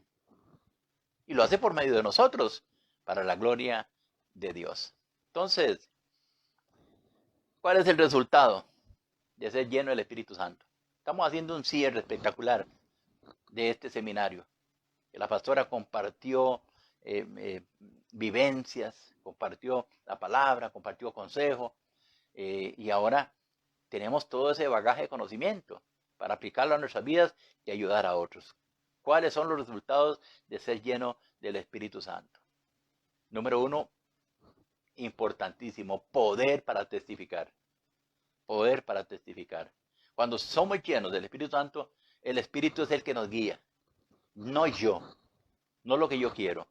[SPEAKER 1] Y lo hace por medio de nosotros, para la gloria de Dios. Entonces, ¿cuál es el resultado de ser lleno del Espíritu Santo? Estamos haciendo un cierre espectacular de este seminario. La pastora compartió vivencias, compartió la palabra, compartió consejos, y ahora tenemos todo ese bagaje de conocimiento para aplicarlo a nuestras vidas y ayudar a otros. ¿Cuáles son los resultados de ser lleno del Espíritu Santo? Número 1, importantísimo, poder para testificar. Poder para testificar. Cuando somos llenos del Espíritu Santo, el Espíritu es el que nos guía, no yo, no lo que yo quiero,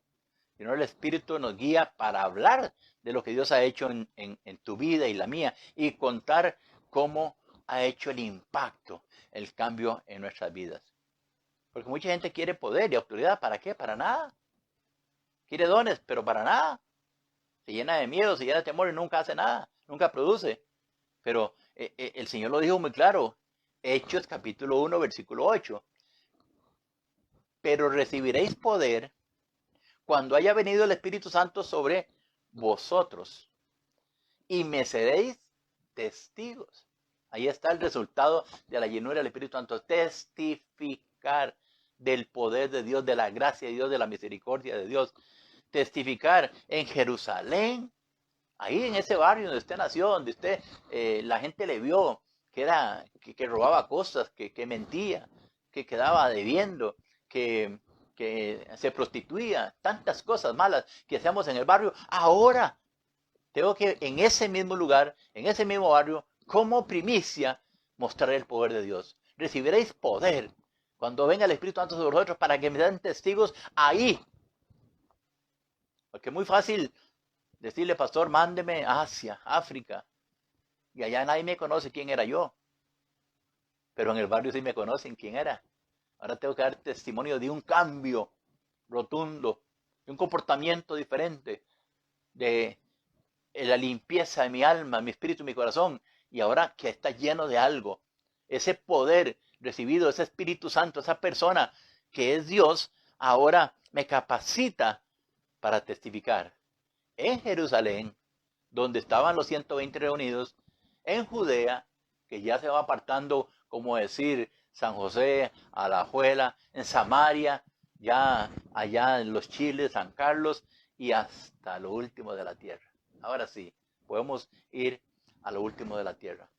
[SPEAKER 1] sino el Espíritu nos guía para hablar de lo que Dios ha hecho en tu vida y la mía, y contar cómo ha hecho el impacto, el cambio en nuestras vidas. Porque mucha gente quiere poder y autoridad, ¿para qué? Para nada. Quiere dones, pero para nada. Se llena de miedo, se llena de temor y nunca hace nada, nunca produce. Pero el Señor lo dijo muy claro, Hechos capítulo 1, versículo 8. Pero recibiréis poder cuando haya venido el Espíritu Santo sobre vosotros, y me seréis testigos. Ahí está el resultado de la llenura del Espíritu Santo, testificar del poder de Dios, de la gracia de Dios, de la misericordia de Dios. Testificar en Jerusalén, ahí en ese barrio donde usted nació, donde usted, la gente le vio que robaba cosas, que mentía, que quedaba debiendo, que se prostituía, tantas cosas malas que hacíamos en el barrio. Ahora tengo que en ese mismo lugar, en ese mismo barrio, como primicia, mostrar el poder de Dios. Recibiréis poder cuando venga el Espíritu Santo sobre vosotros para que me den testigos ahí. Porque es muy fácil decirle, pastor, mándeme a Asia, África, y allá nadie me conoce quién era yo. Pero en el barrio sí me conocen quién era. Ahora tengo que dar testimonio de un cambio rotundo, de un comportamiento diferente, de la limpieza de mi alma, mi espíritu y mi corazón. Y ahora que está lleno de algo, ese poder recibido, ese Espíritu Santo, esa persona que es Dios, ahora me capacita para testificar en Jerusalén, donde estaban los 120 reunidos, en Judea, que ya se va apartando, como decir, San José, Alajuela, en Samaria, ya allá en los Chiles, San Carlos, y hasta lo último de la tierra. Ahora sí, podemos ir a lo último de la tierra.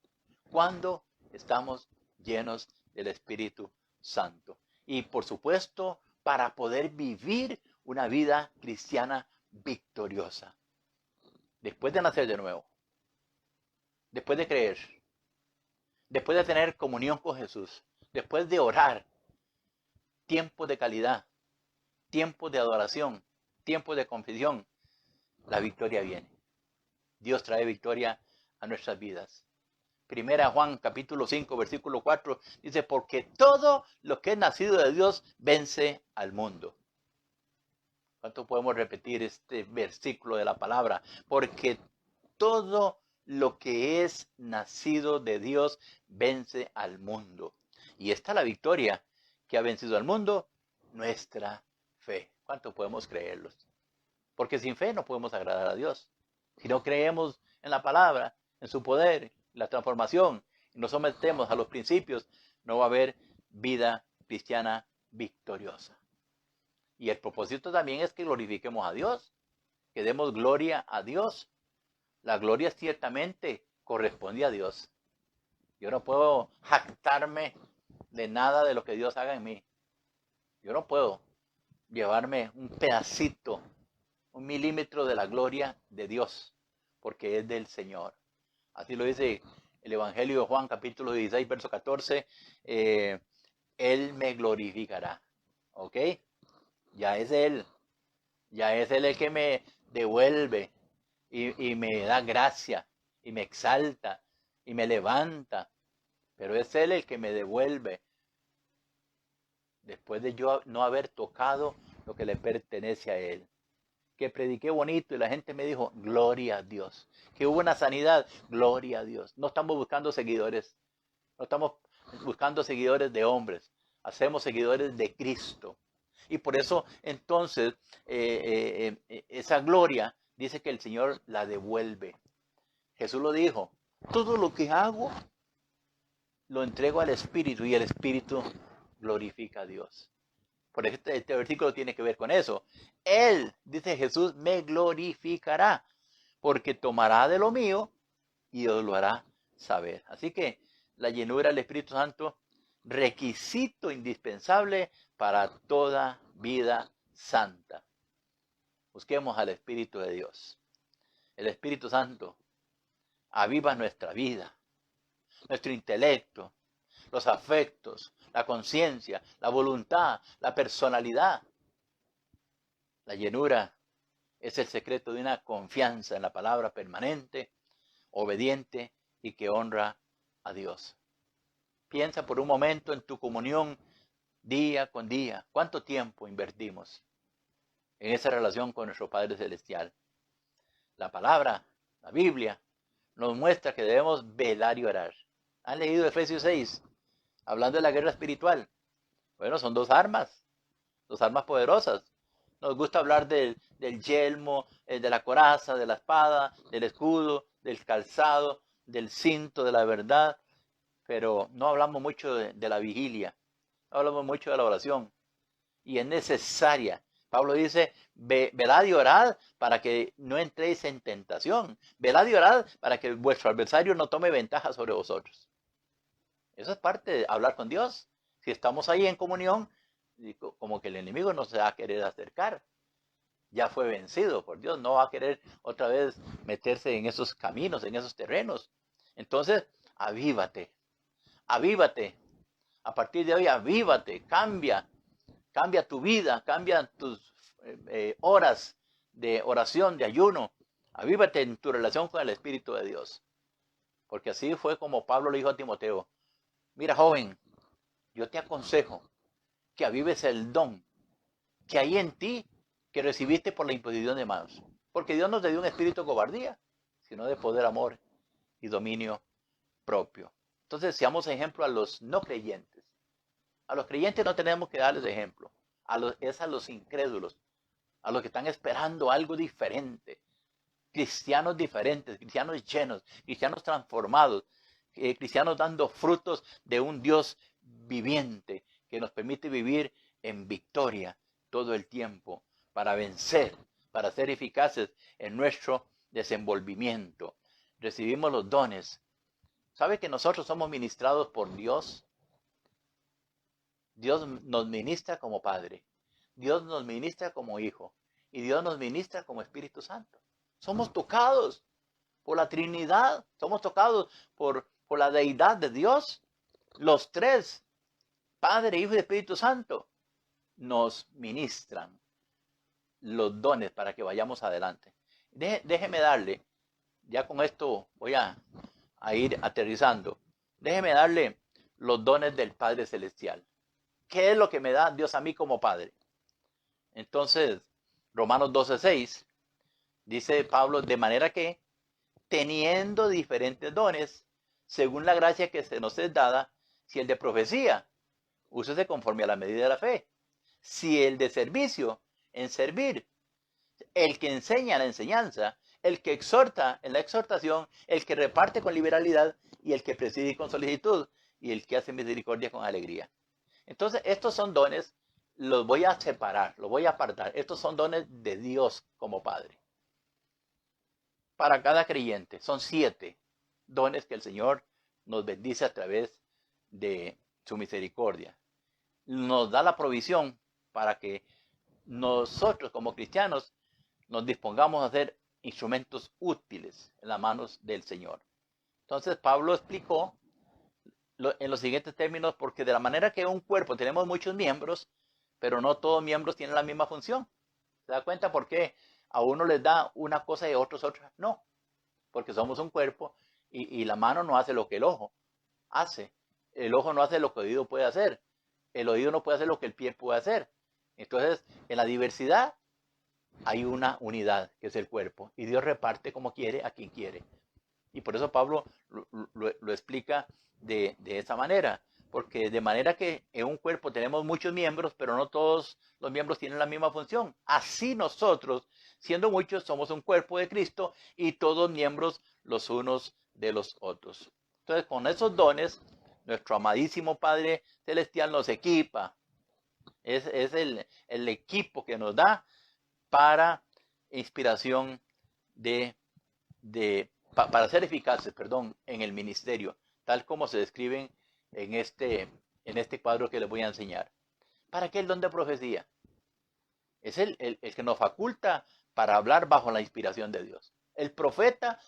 [SPEAKER 1] Cuando estamos llenos del Espíritu Santo. Y por supuesto, para poder vivir una vida cristiana victoriosa. Después de nacer de nuevo, después de creer, después de tener comunión con Jesús, después de orar, tiempos de calidad, tiempos de adoración, tiempos de confesión, la victoria viene. Dios trae victoria a nuestras vidas. Primera Juan capítulo 5 versículo 4 dice, porque todo lo que es nacido de Dios vence al mundo. ¿Cuánto podemos repetir este versículo de la palabra? Porque todo lo que es nacido de Dios vence al mundo. Y esta es la victoria que ha vencido al mundo, nuestra fe. ¿Cuánto podemos creerlos? Porque sin fe no podemos agradar a Dios. Si no creemos en la palabra, en su poder, la transformación, y nos sometemos a los principios, no va a haber vida cristiana victoriosa. Y el propósito también es que glorifiquemos a Dios, que demos gloria a Dios. La gloria ciertamente corresponde a Dios. Yo no puedo jactarme de nada de lo que Dios haga en mí. Yo no puedo llevarme un pedacito, un milímetro de la gloria de Dios, porque es del Señor. Así lo dice el Evangelio de Juan, capítulo 16, verso 14. Él me glorificará. ¿Ok? Ya es Él. Ya es Él el que me devuelve y me da gracia y me exalta y me levanta. Pero es Él el que me devuelve después de yo no haber tocado lo que le pertenece a Él. que prediqué bonito y la gente me dijo, gloria a Dios. Que hubo una sanidad, gloria a Dios. No estamos buscando seguidores, no estamos buscando seguidores de hombres, hacemos seguidores de Cristo. Y por eso entonces esa gloria dice que el Señor la devuelve. Jesús lo dijo, todo lo que hago lo entrego al Espíritu y el Espíritu glorifica a Dios. Por eso este versículo tiene que ver con eso. Él, dice Jesús, me glorificará porque tomará de lo mío y os lo hará saber. Así que la llenura del Espíritu Santo, requisito indispensable para toda vida santa. Busquemos al Espíritu de Dios. El Espíritu Santo aviva nuestra vida, nuestro intelecto, los afectos, la conciencia, la voluntad, la personalidad. La llenura es el secreto de una confianza en la palabra permanente, obediente y que honra a Dios. Piensa por un momento en tu comunión día con día. ¿Cuánto tiempo invertimos en esa relación con nuestro Padre Celestial? La palabra, la Biblia, nos muestra que debemos velar y orar. ¿Han leído Efesios 6? Hablando de la guerra espiritual. Bueno, son dos armas poderosas. Nos gusta hablar del yelmo, de la coraza, de la espada, del escudo, del calzado, del cinto, de la verdad, pero no hablamos mucho de la vigilia, no hablamos mucho de la oración, y es necesaria. Pablo dice, velad y orad para que no entréis en tentación, velad y orad para que vuestro adversario no tome ventaja sobre vosotros. Eso es parte de hablar con Dios. Si estamos ahí en comunión, como que el enemigo no se va a querer acercar. Ya fue vencido por Dios, no va a querer otra vez meterse en esos caminos, en esos terrenos. Entonces, avívate, avívate. A partir de hoy, avívate, cambia tu vida, cambia tus horas de oración, de ayuno. Avívate en tu relación con el Espíritu de Dios. Porque así fue como Pablo le dijo a Timoteo, mira joven, yo te aconsejo que avives el don que hay en ti que recibiste por la imposición de manos. Porque Dios no te dio un espíritu de cobardía, sino de poder, amor y dominio propio. Entonces, seamos ejemplo a los no creyentes. A los creyentes no tenemos que darles ejemplo. Es a los incrédulos, a los que están esperando algo diferente. Cristianos diferentes, cristianos llenos, cristianos transformados, cristianos dando frutos de un Dios viviente que nos permite vivir en victoria todo el tiempo para vencer, para ser eficaces en nuestro desenvolvimiento. Recibimos los dones. ¿Sabe que nosotros somos ministrados por Dios? Dios nos ministra como Padre, Dios nos ministra como Hijo y Dios nos ministra como Espíritu Santo. Somos tocados por la Trinidad, somos tocados por la deidad de Dios. Los tres, Padre, Hijo y Espíritu Santo, nos ministran los dones para que vayamos adelante. Déjeme darle, ya con esto voy a ir aterrizando, déjeme darle los dones del Padre Celestial. ¿Qué es lo que me da Dios a mí como Padre? Entonces, Romanos 12:6, dice Pablo, de manera que, teniendo diferentes dones, según la gracia que se nos es dada, si el de profecía, úsese conforme a la medida de la fe. Si el de servicio, en servir. El que enseña la enseñanza, el que exhorta en la exhortación, el que reparte con liberalidad y el que preside con solicitud y el que hace misericordia con alegría. Entonces, estos son dones, los voy a separar, los voy a apartar. Estos son dones de Dios como Padre. Para cada creyente, son 7 dones que el Señor nos bendice a través de su misericordia. Nos da la provisión para que nosotros como cristianos nos dispongamos a ser instrumentos útiles en las manos del Señor. Entonces Pablo explicó en los siguientes términos, porque de la manera que un cuerpo tenemos muchos miembros, pero no todos miembros tienen la misma función. ¿Se da cuenta por qué a uno les da una cosa y a otros otra? No, porque somos un cuerpo y la mano no hace lo que el ojo hace. El ojo no hace lo que el oído puede hacer. El oído no puede hacer lo que el pie puede hacer. Entonces, en la diversidad hay una unidad que es el cuerpo y Dios reparte como quiere a quien quiere. Y por eso Pablo lo explica de esa manera. Porque de manera que en un cuerpo tenemos muchos miembros, pero no todos los miembros tienen la misma función. Así nosotros, siendo muchos, somos un cuerpo de Cristo y todos miembros los unos de los otros. Entonces, con esos dones, nuestro amadísimo Padre Celestial nos equipa. Es el equipo que nos da para inspiración para ser eficaces, en el ministerio, tal como se describen en este cuadro que les voy a enseñar. ¿Para qué el don de profecía? Es el que nos faculta para hablar bajo la inspiración de Dios. El profeta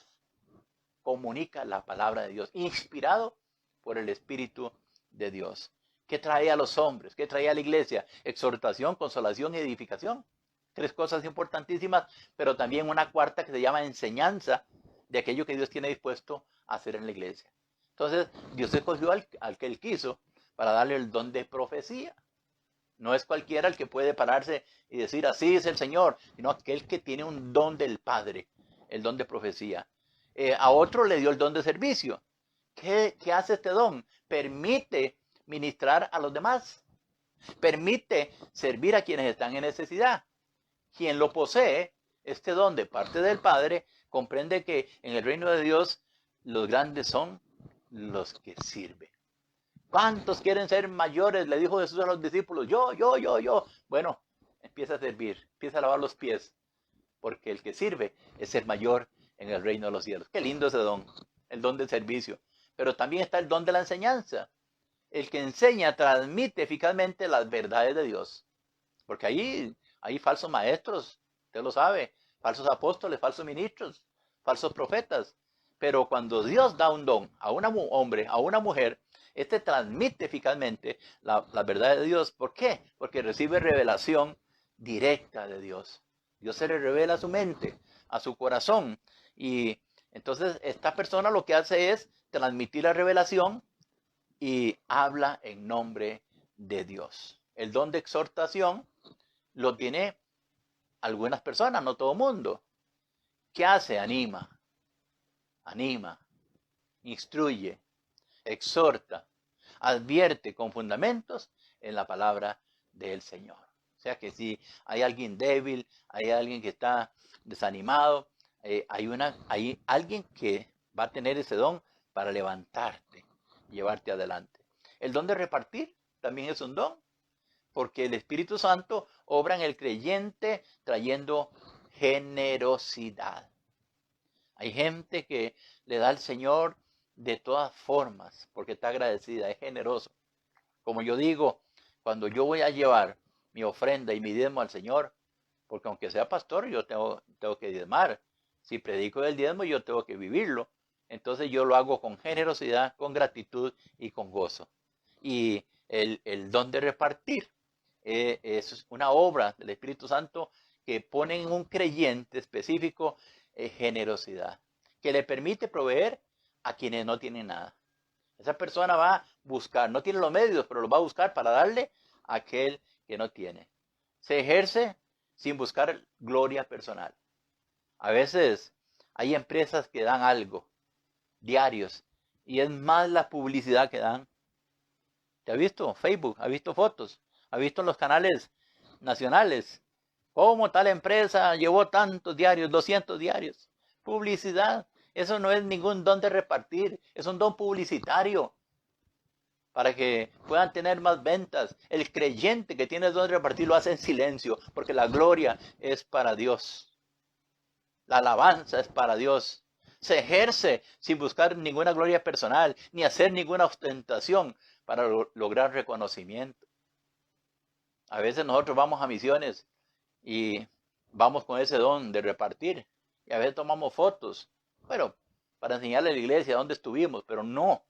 [SPEAKER 1] comunica la palabra de Dios, inspirado por el Espíritu de Dios. ¿Qué trae a los hombres? ¿Qué trae a la iglesia? Exhortación, consolación y edificación. 3 cosas importantísimas, pero también una cuarta que se llama enseñanza de aquello que Dios tiene dispuesto a hacer en la iglesia. Entonces, Dios escogió al que Él quiso para darle el don de profecía. No es cualquiera el que puede pararse y decir, así es el Señor, sino aquel que tiene un don del Padre, el don de profecía. A otro le dio el don de servicio. ¿Qué hace este don? Permite ministrar a los demás. Permite servir a quienes están en necesidad. Quien lo posee, este don de parte del Padre, comprende que en el reino de Dios los grandes son los que sirven. ¿Cuántos quieren ser mayores? Le dijo Jesús a los discípulos. Yo. Bueno, empieza a servir, empieza a lavar los pies, porque el que sirve es el mayor en el reino de los cielos. Qué lindo ese don, el don del servicio. Pero también está el don de la enseñanza. El que enseña transmite eficazmente las verdades de Dios. Porque ahí hay falsos maestros, usted lo sabe, falsos apóstoles, falsos ministros, falsos profetas. Pero cuando Dios da un don a un hombre, a una mujer, este transmite eficazmente la verdad de Dios. ¿Por qué? Porque recibe revelación directa de Dios. Dios se le revela a su mente, a su corazón. Y entonces esta persona lo que hace es transmitir la revelación y habla en nombre de Dios. El don de exhortación lo tiene algunas personas, no todo el mundo. ¿Qué hace? Anima, instruye, exhorta, advierte con fundamentos en la palabra del Señor. O sea que si hay alguien débil, hay alguien que está desanimado, hay alguien que va a tener ese don para levantarte, llevarte adelante. El don de repartir también es un don, porque el Espíritu Santo obra en el creyente trayendo generosidad. Hay gente que le da al Señor de todas formas, porque está agradecida, es generoso. Como yo digo, cuando yo voy a llevar mi ofrenda y mi diezmo al Señor, porque aunque sea pastor, yo tengo que diezmar. Si predico del diezmo, yo tengo que vivirlo. Entonces yo lo hago con generosidad, con gratitud y con gozo. Y el don de repartir es una obra del Espíritu Santo que pone en un creyente específico generosidad, que le permite proveer a quienes no tienen nada. Esa persona va a buscar, no tiene los medios, pero los va a buscar para darle a aquel que no tiene. Se ejerce sin buscar gloria personal. A veces hay empresas que dan algo, diarios, y es más la publicidad que dan. ¿Te ha visto? Facebook, ha visto fotos, ha visto en los canales nacionales cómo tal empresa llevó tantos diarios, 200 diarios. Publicidad. Eso no es ningún don de repartir, es un don publicitario para que puedan tener más ventas. El creyente que tiene el don de repartir lo hace en silencio, porque la gloria es para Dios. La alabanza es para Dios. Se ejerce sin buscar ninguna gloria personal, ni hacer ninguna ostentación para lograr reconocimiento. A veces nosotros vamos a misiones y vamos con ese don de repartir. Y a veces tomamos fotos, bueno, para enseñarle a la iglesia dónde estuvimos, pero no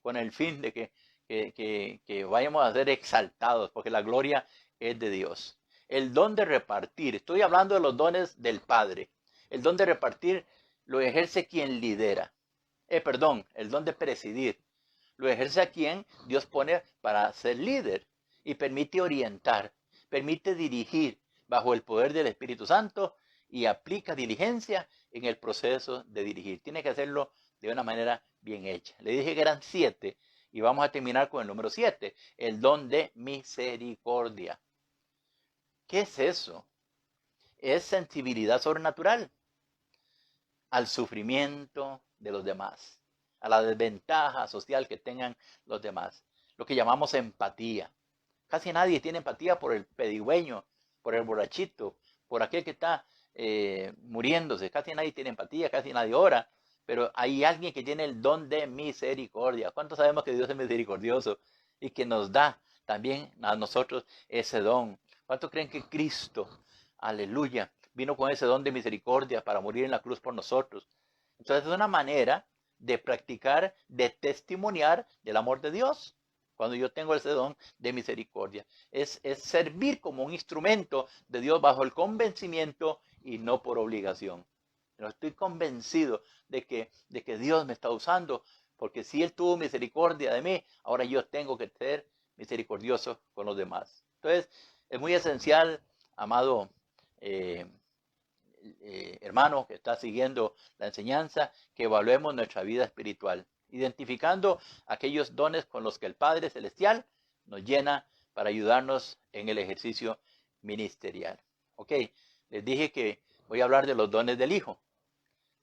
[SPEAKER 1] con el fin de que vayamos a ser exaltados, porque la gloria es de Dios. El don de repartir, estoy hablando de los dones del Padre. El don de repartir lo ejerce quien lidera. El don de presidir lo ejerce a quien Dios pone para ser líder y permite orientar, permite dirigir, bajo el poder del Espíritu Santo y aplica diligencia en el proceso de dirigir. Tiene que hacerlo de una manera bien hecha. Le dije que eran 7 y vamos a terminar con el número 7, el don de misericordia. ¿Qué es eso? Es sensibilidad sobrenatural al sufrimiento de los demás, a la desventaja social que tengan los demás, lo que llamamos empatía. Casi nadie tiene empatía por el pedigüeño, por el borrachito, por aquel que está muriéndose. Casi nadie tiene empatía, casi nadie ora, pero hay alguien que tiene el don de misericordia. ¿Cuántos sabemos que Dios es misericordioso y que nos da también a nosotros ese don? ¿Cuántos creen que Cristo, aleluya, vino con ese don de misericordia para morir en la cruz por nosotros? Entonces es una manera de practicar, de testimoniar del amor de Dios. Cuando yo tengo ese don de misericordia, es servir como un instrumento de Dios bajo el convencimiento y no por obligación. Pero estoy convencido de que Dios me está usando, porque si Él tuvo misericordia de mí, ahora yo tengo que ser misericordioso con los demás. Entonces, es muy esencial, amado hermano que está siguiendo la enseñanza, que evaluemos nuestra vida espiritual, identificando aquellos dones con los que el Padre Celestial nos llena para ayudarnos en el ejercicio ministerial. Ok, les dije que voy a hablar de los dones del Hijo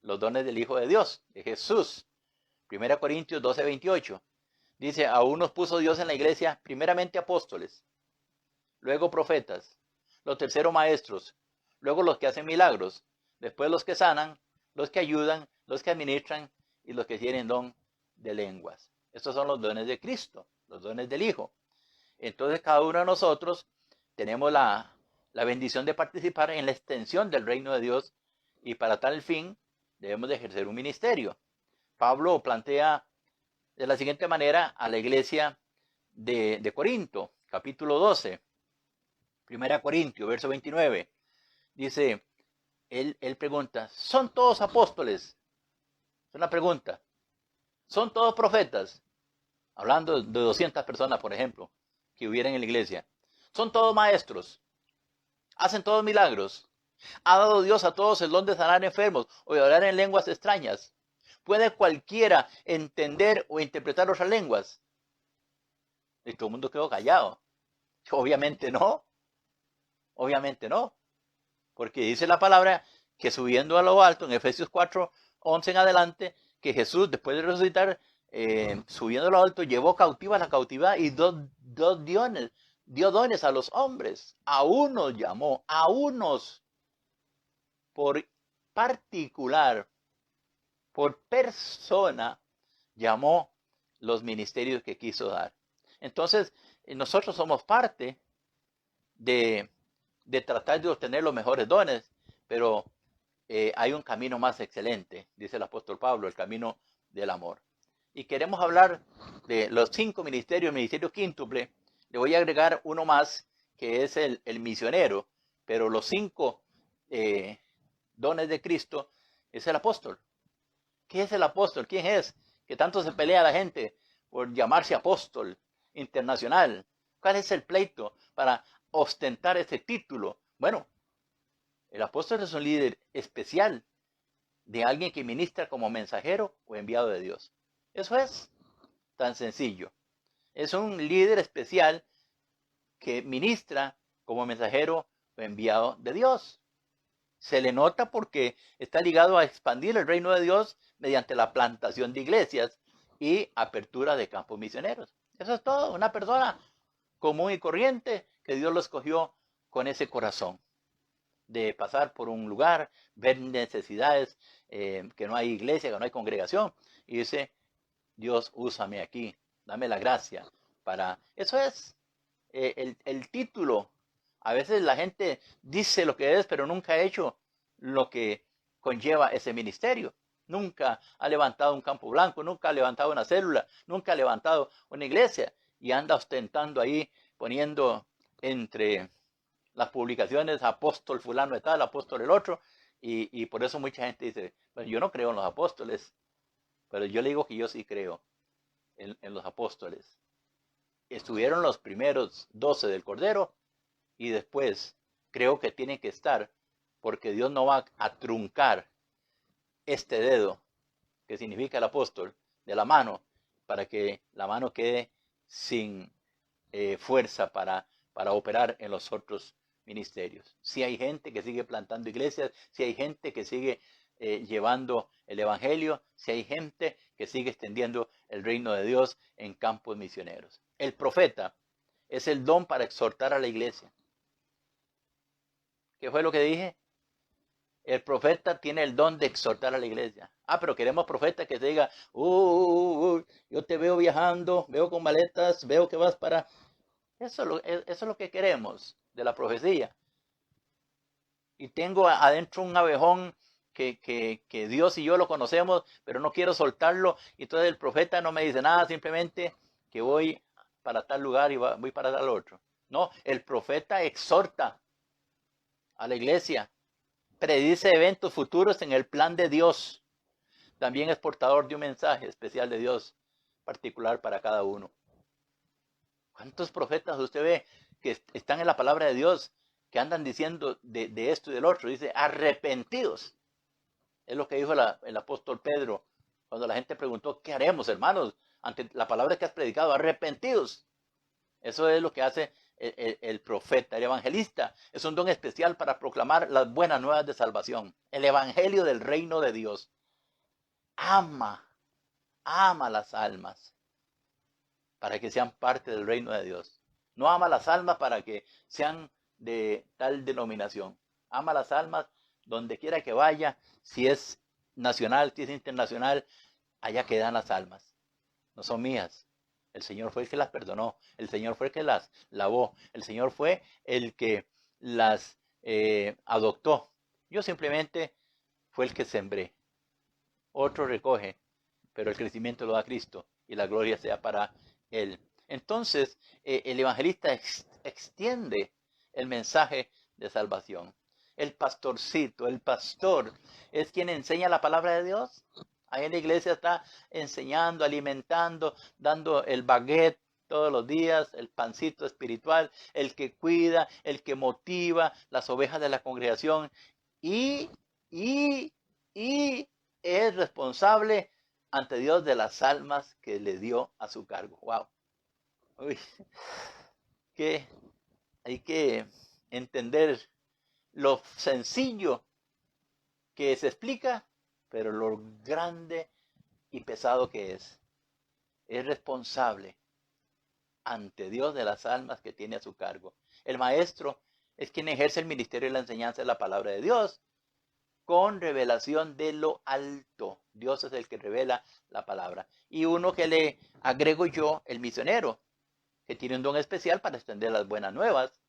[SPEAKER 1] de Dios, de Jesús. 1 Corintios 12:28. Dice, a unos puso Dios en la iglesia, primeramente apóstoles, luego profetas, los terceros maestros, luego los que hacen milagros, después los que sanan, los que ayudan, los que administran y los que tienen don de lenguas. Estos son los dones de Cristo, los dones del Hijo. Entonces cada uno de nosotros tenemos la bendición de participar en la extensión del reino de Dios y para tal fin debemos de ejercer un ministerio. Pablo plantea de la siguiente manera a la iglesia de Corinto, capítulo 12, 1 Corintios, verso 29. Dice, él pregunta, ¿son todos apóstoles? Es una pregunta. ¿Son todos profetas? Hablando de 200 personas, por ejemplo, que hubieran en la iglesia. ¿Son todos maestros? ¿Hacen todos milagros? ¿Ha dado Dios a todos el don de sanar enfermos o de hablar en lenguas extrañas? ¿Puede cualquiera entender o interpretar otras lenguas? Y todo el mundo quedó callado. Obviamente no. Obviamente no. Porque dice la palabra que subiendo a lo alto, en Efesios 4:11 en adelante, que Jesús, después de resucitar, subiendo a lo alto, llevó cautiva la cautividad y dio dones a los hombres. A unos llamó, a unos por particular, por persona, llamó los ministerios que quiso dar. Entonces, nosotros somos parte de tratar de obtener los mejores dones, pero hay un camino más excelente, dice el apóstol Pablo, el camino del amor. Y queremos hablar de los 5 ministerios, el ministerio quíntuple. Le voy a agregar uno más, que es el misionero, pero los 5 dones de Cristo es el apóstol. ¿Qué es el apóstol? ¿Quién es? Que tanto se pelea la gente por llamarse apóstol internacional. ¿Cuál es el pleito para ostentar ese título? Bueno, el apóstol es un líder especial de alguien que ministra como mensajero o enviado de Dios. Eso es tan sencillo. Es un líder especial que ministra como mensajero o enviado de Dios. Se le nota porque está ligado a expandir el reino de Dios mediante la plantación de iglesias y apertura de campos misioneros. Eso es todo, una persona común y corriente que Dios lo escogió con ese corazón de pasar por un lugar, ver necesidades, que no hay iglesia, que no hay congregación, y dice, Dios, úsame aquí, dame la gracia para... Eso es el título. A veces la gente dice lo que es, pero nunca ha hecho lo que conlleva ese ministerio. Nunca ha levantado un campo blanco, nunca ha levantado una célula, nunca ha levantado una iglesia y anda ostentando ahí, poniendo entre las publicaciones apóstol fulano de tal, apóstol el otro, y por eso mucha gente dice, bueno, yo no creo en los apóstoles, pero yo le digo que yo sí creo en los apóstoles. Estuvieron los primeros 12 del Cordero y después creo que tiene que estar, porque Dios no va a truncar este dedo, que significa el apóstol, de la mano, para que la mano quede sin fuerza para operar en los otros ministerios. Si hay gente que sigue plantando iglesias, si hay gente que sigue llevando el evangelio, si hay gente que sigue extendiendo el reino de Dios en campos misioneros. El profeta es el don para exhortar a la iglesia. ¿Qué fue lo que dije? El profeta tiene el don de exhortar a la iglesia. Pero queremos profeta que te diga, yo te veo viajando, veo con maletas, veo que vas para... Eso es lo que queremos de la profecía. Y tengo adentro un abejón que Dios y yo lo conocemos, pero no quiero soltarlo. Y entonces el profeta no me dice nada, simplemente que voy para tal lugar y voy para tal otro. No, el profeta exhorta a la iglesia, predice eventos futuros en el plan de Dios. También es portador de un mensaje especial de Dios, particular para cada uno. ¿Cuántos profetas usted ve que están en la palabra de Dios, que andan diciendo de esto y del otro? Dice, arrepentidos. Es lo que dijo el apóstol Pedro cuando la gente preguntó, ¿qué haremos, hermanos, ante la palabra que has predicado? Arrepentidos. Eso es lo que hace el profeta, el evangelista. Es un don especial para proclamar las buenas nuevas de salvación. El evangelio del reino de Dios. Ama las almas para que sean parte del reino de Dios. No ama las almas para que sean de tal denominación. Ama las almas donde quiera que vaya, si es nacional, si es internacional, allá quedan las almas. No son mías. El Señor fue el que las perdonó. El Señor fue el que las lavó. El Señor fue el que las adoptó. Yo simplemente fue el que sembré. Otro recoge, pero el crecimiento lo da Cristo y la gloria sea para Él. Entonces, el evangelista extiende el mensaje de salvación. El pastorcito, el pastor, es quien enseña la palabra de Dios. Ahí en la iglesia está enseñando, alimentando, dando el baguette todos los días, el pancito espiritual, el que cuida, el que motiva las ovejas de la congregación y es responsable ante Dios de las almas que le dio a su cargo. Wow. Uy, que hay que entender lo sencillo que se explica, pero lo grande y pesado que es. Es responsable ante Dios de las almas que tiene a su cargo. El maestro es quien ejerce el ministerio de la enseñanza de la palabra de Dios con revelación de lo alto. Dios es el que revela la palabra. Y uno que le agrego yo, el misionero, que tiene un don especial para extender las buenas nuevas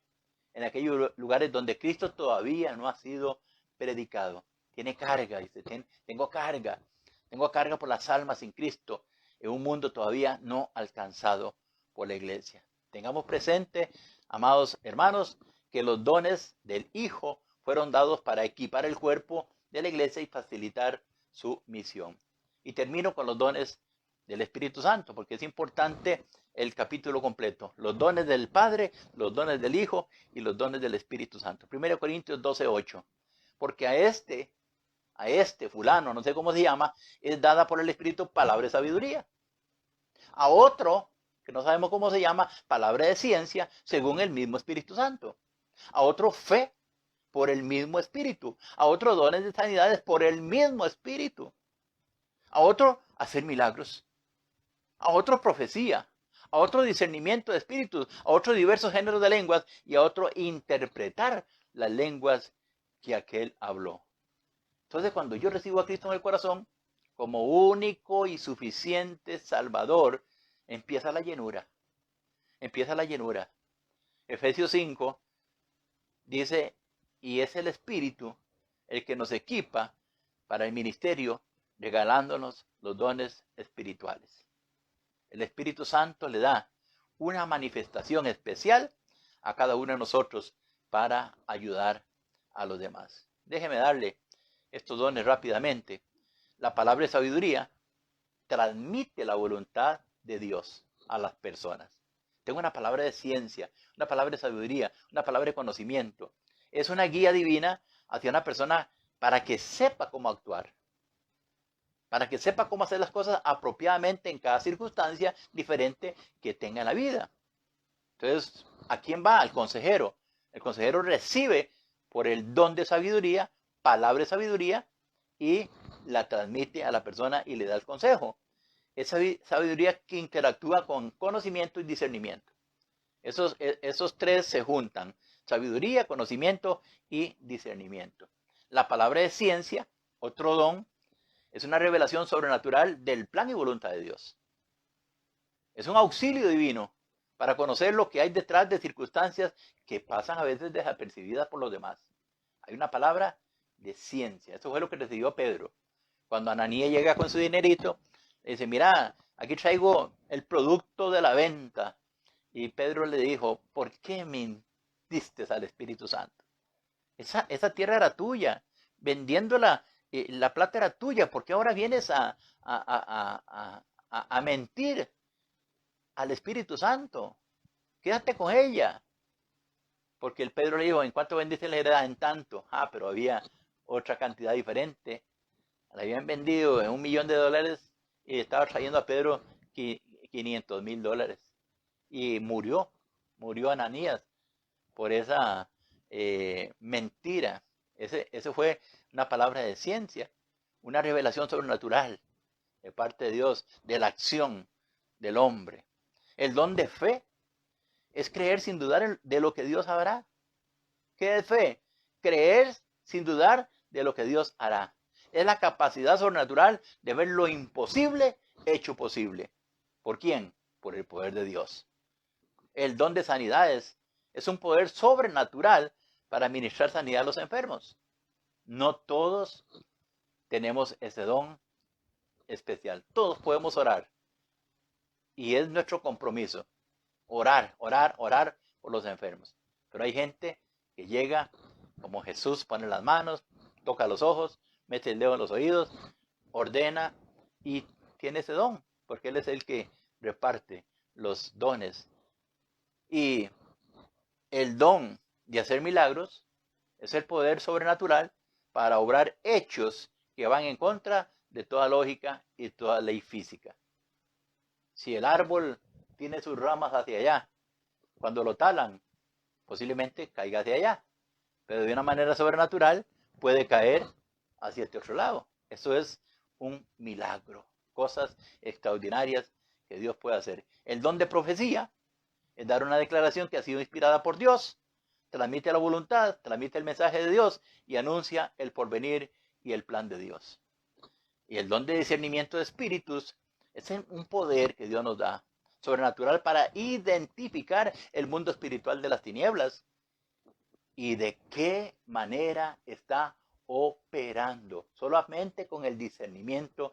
[SPEAKER 1] en aquellos lugares donde Cristo todavía no ha sido predicado. Tiene carga, dice, tengo carga por las almas sin Cristo en un mundo todavía no alcanzado por la iglesia. Tengamos presente, amados hermanos, que los dones del Hijo fueron dados para equipar el cuerpo de la iglesia y facilitar su misión. Y termino con los dones del Espíritu Santo, porque es importante el capítulo completo. Los dones del Padre, los dones del Hijo y los dones del Espíritu Santo. 1 Corintios 12:8. Porque a este fulano, no sé cómo se llama, es dada por el Espíritu palabra de sabiduría. A otro, que no sabemos cómo se llama, palabra de ciencia, según el mismo Espíritu Santo. A otro, fe, por el mismo Espíritu. A otro, dones de sanidades, por el mismo Espíritu. A otro, hacer milagros. A otro, profecía. A otro, discernimiento de espíritus. A otro, diversos géneros de lenguas. Y a otro, interpretar las lenguas que aquel habló. Entonces, cuando yo recibo a Cristo en el corazón, como único y suficiente Salvador, empieza la llenura. Empieza la llenura. Efesios 5 dice, y es el Espíritu el que nos equipa para el ministerio, regalándonos los dones espirituales. El Espíritu Santo le da una manifestación especial a cada uno de nosotros para ayudar a los demás. Déjeme darle estos dones rápidamente. La palabra de sabiduría transmite la voluntad de Dios a las personas. Tengo una palabra de ciencia, una palabra de sabiduría, una palabra de conocimiento. es una guía divina hacia una persona para que sepa cómo actuar, para que sepa cómo hacer las cosas apropiadamente en cada circunstancia diferente que tenga en la vida. Entonces, ¿a quién va? Al consejero. El consejero recibe por el don de sabiduría, palabra de sabiduría, y la transmite a la persona y le da el consejo. Es sabiduría que interactúa con conocimiento y discernimiento. Esos tres se juntan: sabiduría, conocimiento y discernimiento. La palabra de ciencia, otro don, es una revelación sobrenatural del plan y voluntad de Dios. Es un auxilio divino para conocer lo que hay detrás de circunstancias que pasan a veces desapercibidas por los demás. Hay una palabra de ciencia. Eso fue lo que recibió Pedro. Cuando Ananías llega con su dinerito, le dice: mira, aquí traigo el producto de la venta. Y Pedro le dijo: ¿por qué mentiste al Espíritu Santo? Esa tierra era tuya. Vendiéndola, la plata era tuya. ¿Por qué ahora vienes a mentir al Espíritu Santo? Quédate con ella. Porque el Pedro le dijo: ¿en cuánto vendiste la heredad? En tanto. Pero había otra cantidad diferente. La habían vendido en $1.000.000 y estaba trayendo a Pedro $500,000. Y murió Ananías por esa mentira. Ese fue una palabra de ciencia, una revelación sobrenatural de parte de Dios, de la acción del hombre. El don de fe es creer sin dudar de lo que Dios hará. ¿Qué es fe? Creer sin dudar de lo que Dios hará. Es la capacidad sobrenatural de ver lo imposible hecho posible. ¿Por quién? Por el poder de Dios. El don de sanidades es un poder sobrenatural para administrar sanidad a los enfermos. No todos tenemos ese don especial. Todos podemos orar. Y es nuestro compromiso. Orar por los enfermos. Pero hay gente que llega como Jesús, pone las manos, toca los ojos, mete el dedo en los oídos, ordena y tiene ese don, porque Él es el que reparte los dones. Y el don de hacer milagros es el poder sobrenatural para obrar hechos que van en contra de toda lógica y toda ley física. Si el árbol tiene sus ramas hacia allá, cuando lo talan, posiblemente caiga hacia allá, pero de una manera sobrenatural puede caer hacia este otro lado. Eso es un milagro, cosas extraordinarias que Dios puede hacer. El don de profecía es dar una declaración que ha sido inspirada por Dios, transmite la voluntad, transmite el mensaje de Dios y anuncia el porvenir y el plan de Dios. Y el don de discernimiento de espíritus es un poder que Dios nos da, sobrenatural, para identificar el mundo espiritual de las tinieblas y de qué manera está operando, solamente con el discernimiento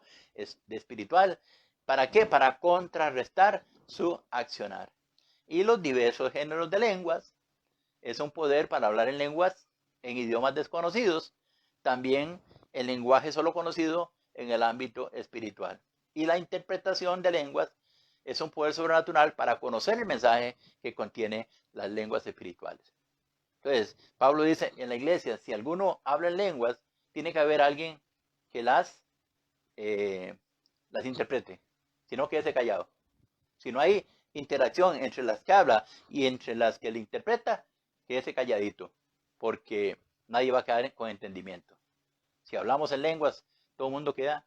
[SPEAKER 1] espiritual. ¿Para qué? Para contrarrestar su accionar. Y los diversos géneros de lenguas es un poder para hablar en lenguas, en idiomas desconocidos, también el lenguaje solo conocido en el ámbito espiritual. Y la interpretación de lenguas es un poder sobrenatural para conocer el mensaje que contiene las lenguas espirituales. Entonces, Pablo dice en la iglesia: si alguno habla en lenguas, tiene que haber alguien que las interprete, si no, quédese callado. Si no hay interacción entre las que habla y entre las que le interpreta, quédese calladito, porque nadie va a quedar con entendimiento. Si hablamos en lenguas, todo el mundo queda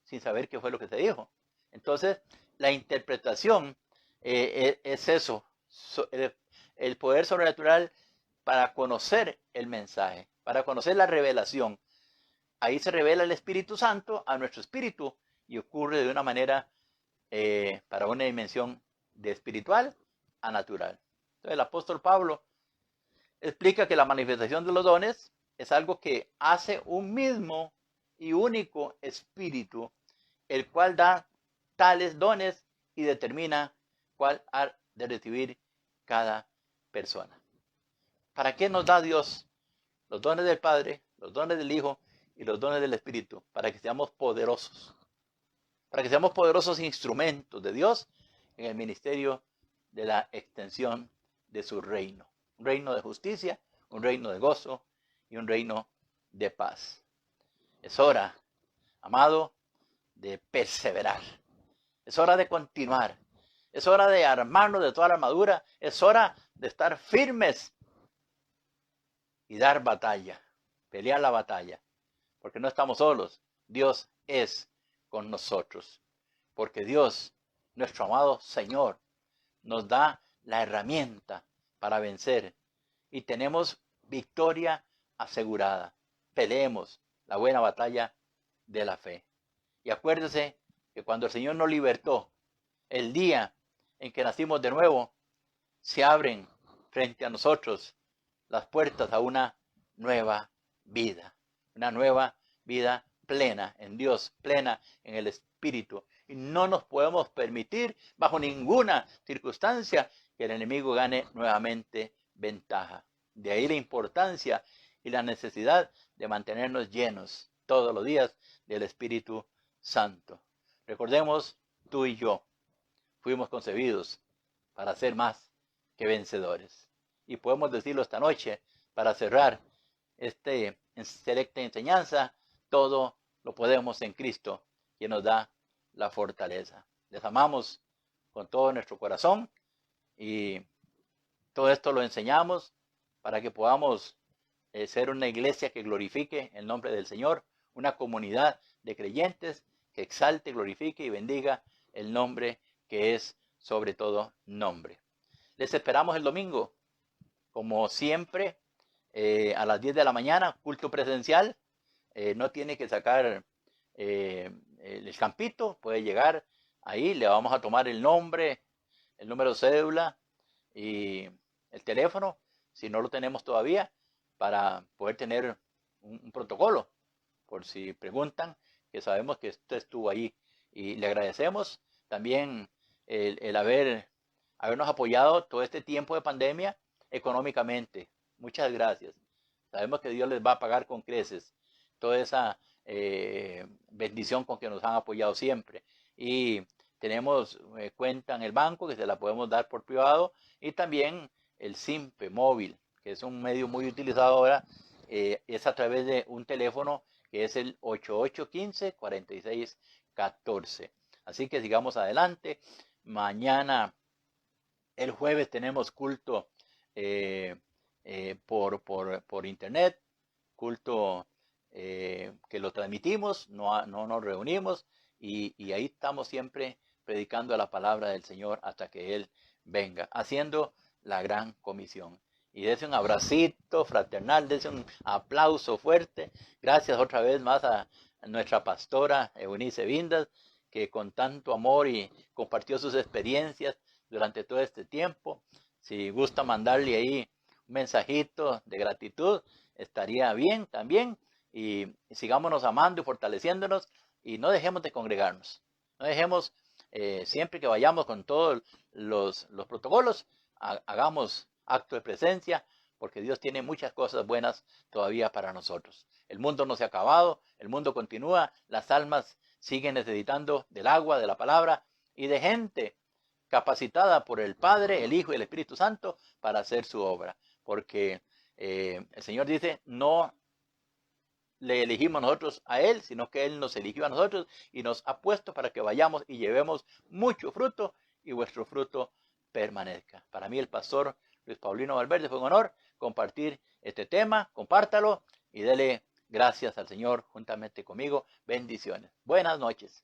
[SPEAKER 1] sin saber qué fue lo que se dijo. Entonces, la interpretación es eso, el poder sobrenatural para conocer el mensaje, para conocer la revelación. Ahí se revela el Espíritu Santo a nuestro espíritu y ocurre de una manera para una dimensión de espiritual a natural. Entonces, el apóstol Pablo explica que la manifestación de los dones es algo que hace un mismo y único espíritu, el cual da tales dones y determina cuál ha de recibir cada persona. ¿Para qué nos da Dios los dones del Padre, los dones del Hijo y los dones del Espíritu? Para que seamos poderosos. Para que seamos poderosos instrumentos de Dios en el ministerio de la extensión de su reino. Un reino de justicia, un reino de gozo y un reino de paz. Es hora, amado, de perseverar. Es hora de continuar. Es hora de armarnos de toda la armadura. Es hora de estar firmes y dar batalla, pelear la batalla. Porque no estamos solos. Dios es con nosotros. Porque Dios, nuestro amado Señor, nos da la herramienta para vencer. Y tenemos victoria asegurada. Peleemos la buena batalla de la fe. Y acuérdese que cuando el Señor nos libertó, el día en que nacimos de nuevo, se abren frente a nosotros las puertas a una nueva vida plena en Dios, plena en el Espíritu. Y no nos podemos permitir bajo ninguna circunstancia que el enemigo gane nuevamente ventaja. De ahí la importancia y la necesidad de mantenernos llenos todos los días del Espíritu Santo. Recordemos, tú y yo fuimos concebidos para ser más que vencedores. Y podemos decirlo esta noche para cerrar esta selecta enseñanza: todo lo podemos en Cristo, quien nos da la fortaleza. Les amamos con todo nuestro corazón y todo esto lo enseñamos para que podamos ser una iglesia que glorifique el nombre del Señor, una comunidad de creyentes que exalte, glorifique y bendiga el nombre que es sobre todo nombre. Les esperamos el domingo, como siempre, a las 10 de la mañana, culto presencial. No tiene que sacar el campito, puede llegar ahí, le vamos a tomar el nombre, el número de cédula y el teléfono, si no lo tenemos todavía, para poder tener un protocolo, por si preguntan, que sabemos que usted estuvo ahí. Y le agradecemos también el habernos apoyado todo este tiempo de pandemia económicamente. Muchas gracias. Sabemos que Dios les va a pagar con creces toda esa bendición con que nos han apoyado siempre. Y tenemos cuenta en el banco que se la podemos dar por privado, y también el SIMPE móvil, que es un medio muy utilizado ahora, es a través de un teléfono que es el 8815-4614. Así que sigamos adelante. Mañana, el jueves, tenemos culto por internet, culto que lo transmitimos, no nos reunimos, y ahí estamos siempre predicando la palabra del Señor hasta que Él venga, haciendo la gran comisión. Y dese un abracito fraternal, dese un aplauso fuerte. Gracias otra vez más a nuestra pastora Eunice Vindas, que con tanto amor y compartió sus experiencias durante todo este tiempo. Si gusta mandarle ahí un mensajito de gratitud, estaría bien también. Y sigámonos amando y fortaleciéndonos, y no dejemos de congregarnos. No dejemos, siempre que vayamos con todos los protocolos, hagamos acto de presencia, porque Dios tiene muchas cosas buenas todavía para nosotros. El mundo no se ha acabado, el mundo continúa, las almas siguen necesitando del agua, de la palabra y de gente capacitada por el Padre, el Hijo y el Espíritu Santo para hacer su obra. Porque el Señor dice, no le elegimos nosotros a Él, sino que Él nos eligió a nosotros y nos ha puesto para que vayamos y llevemos mucho fruto, y vuestro fruto permanezca. Para mí, el pastor Luis Paulino Valverde, fue un honor compartir este tema. Compártalo y dele gracias al Señor juntamente conmigo. Bendiciones. Buenas noches.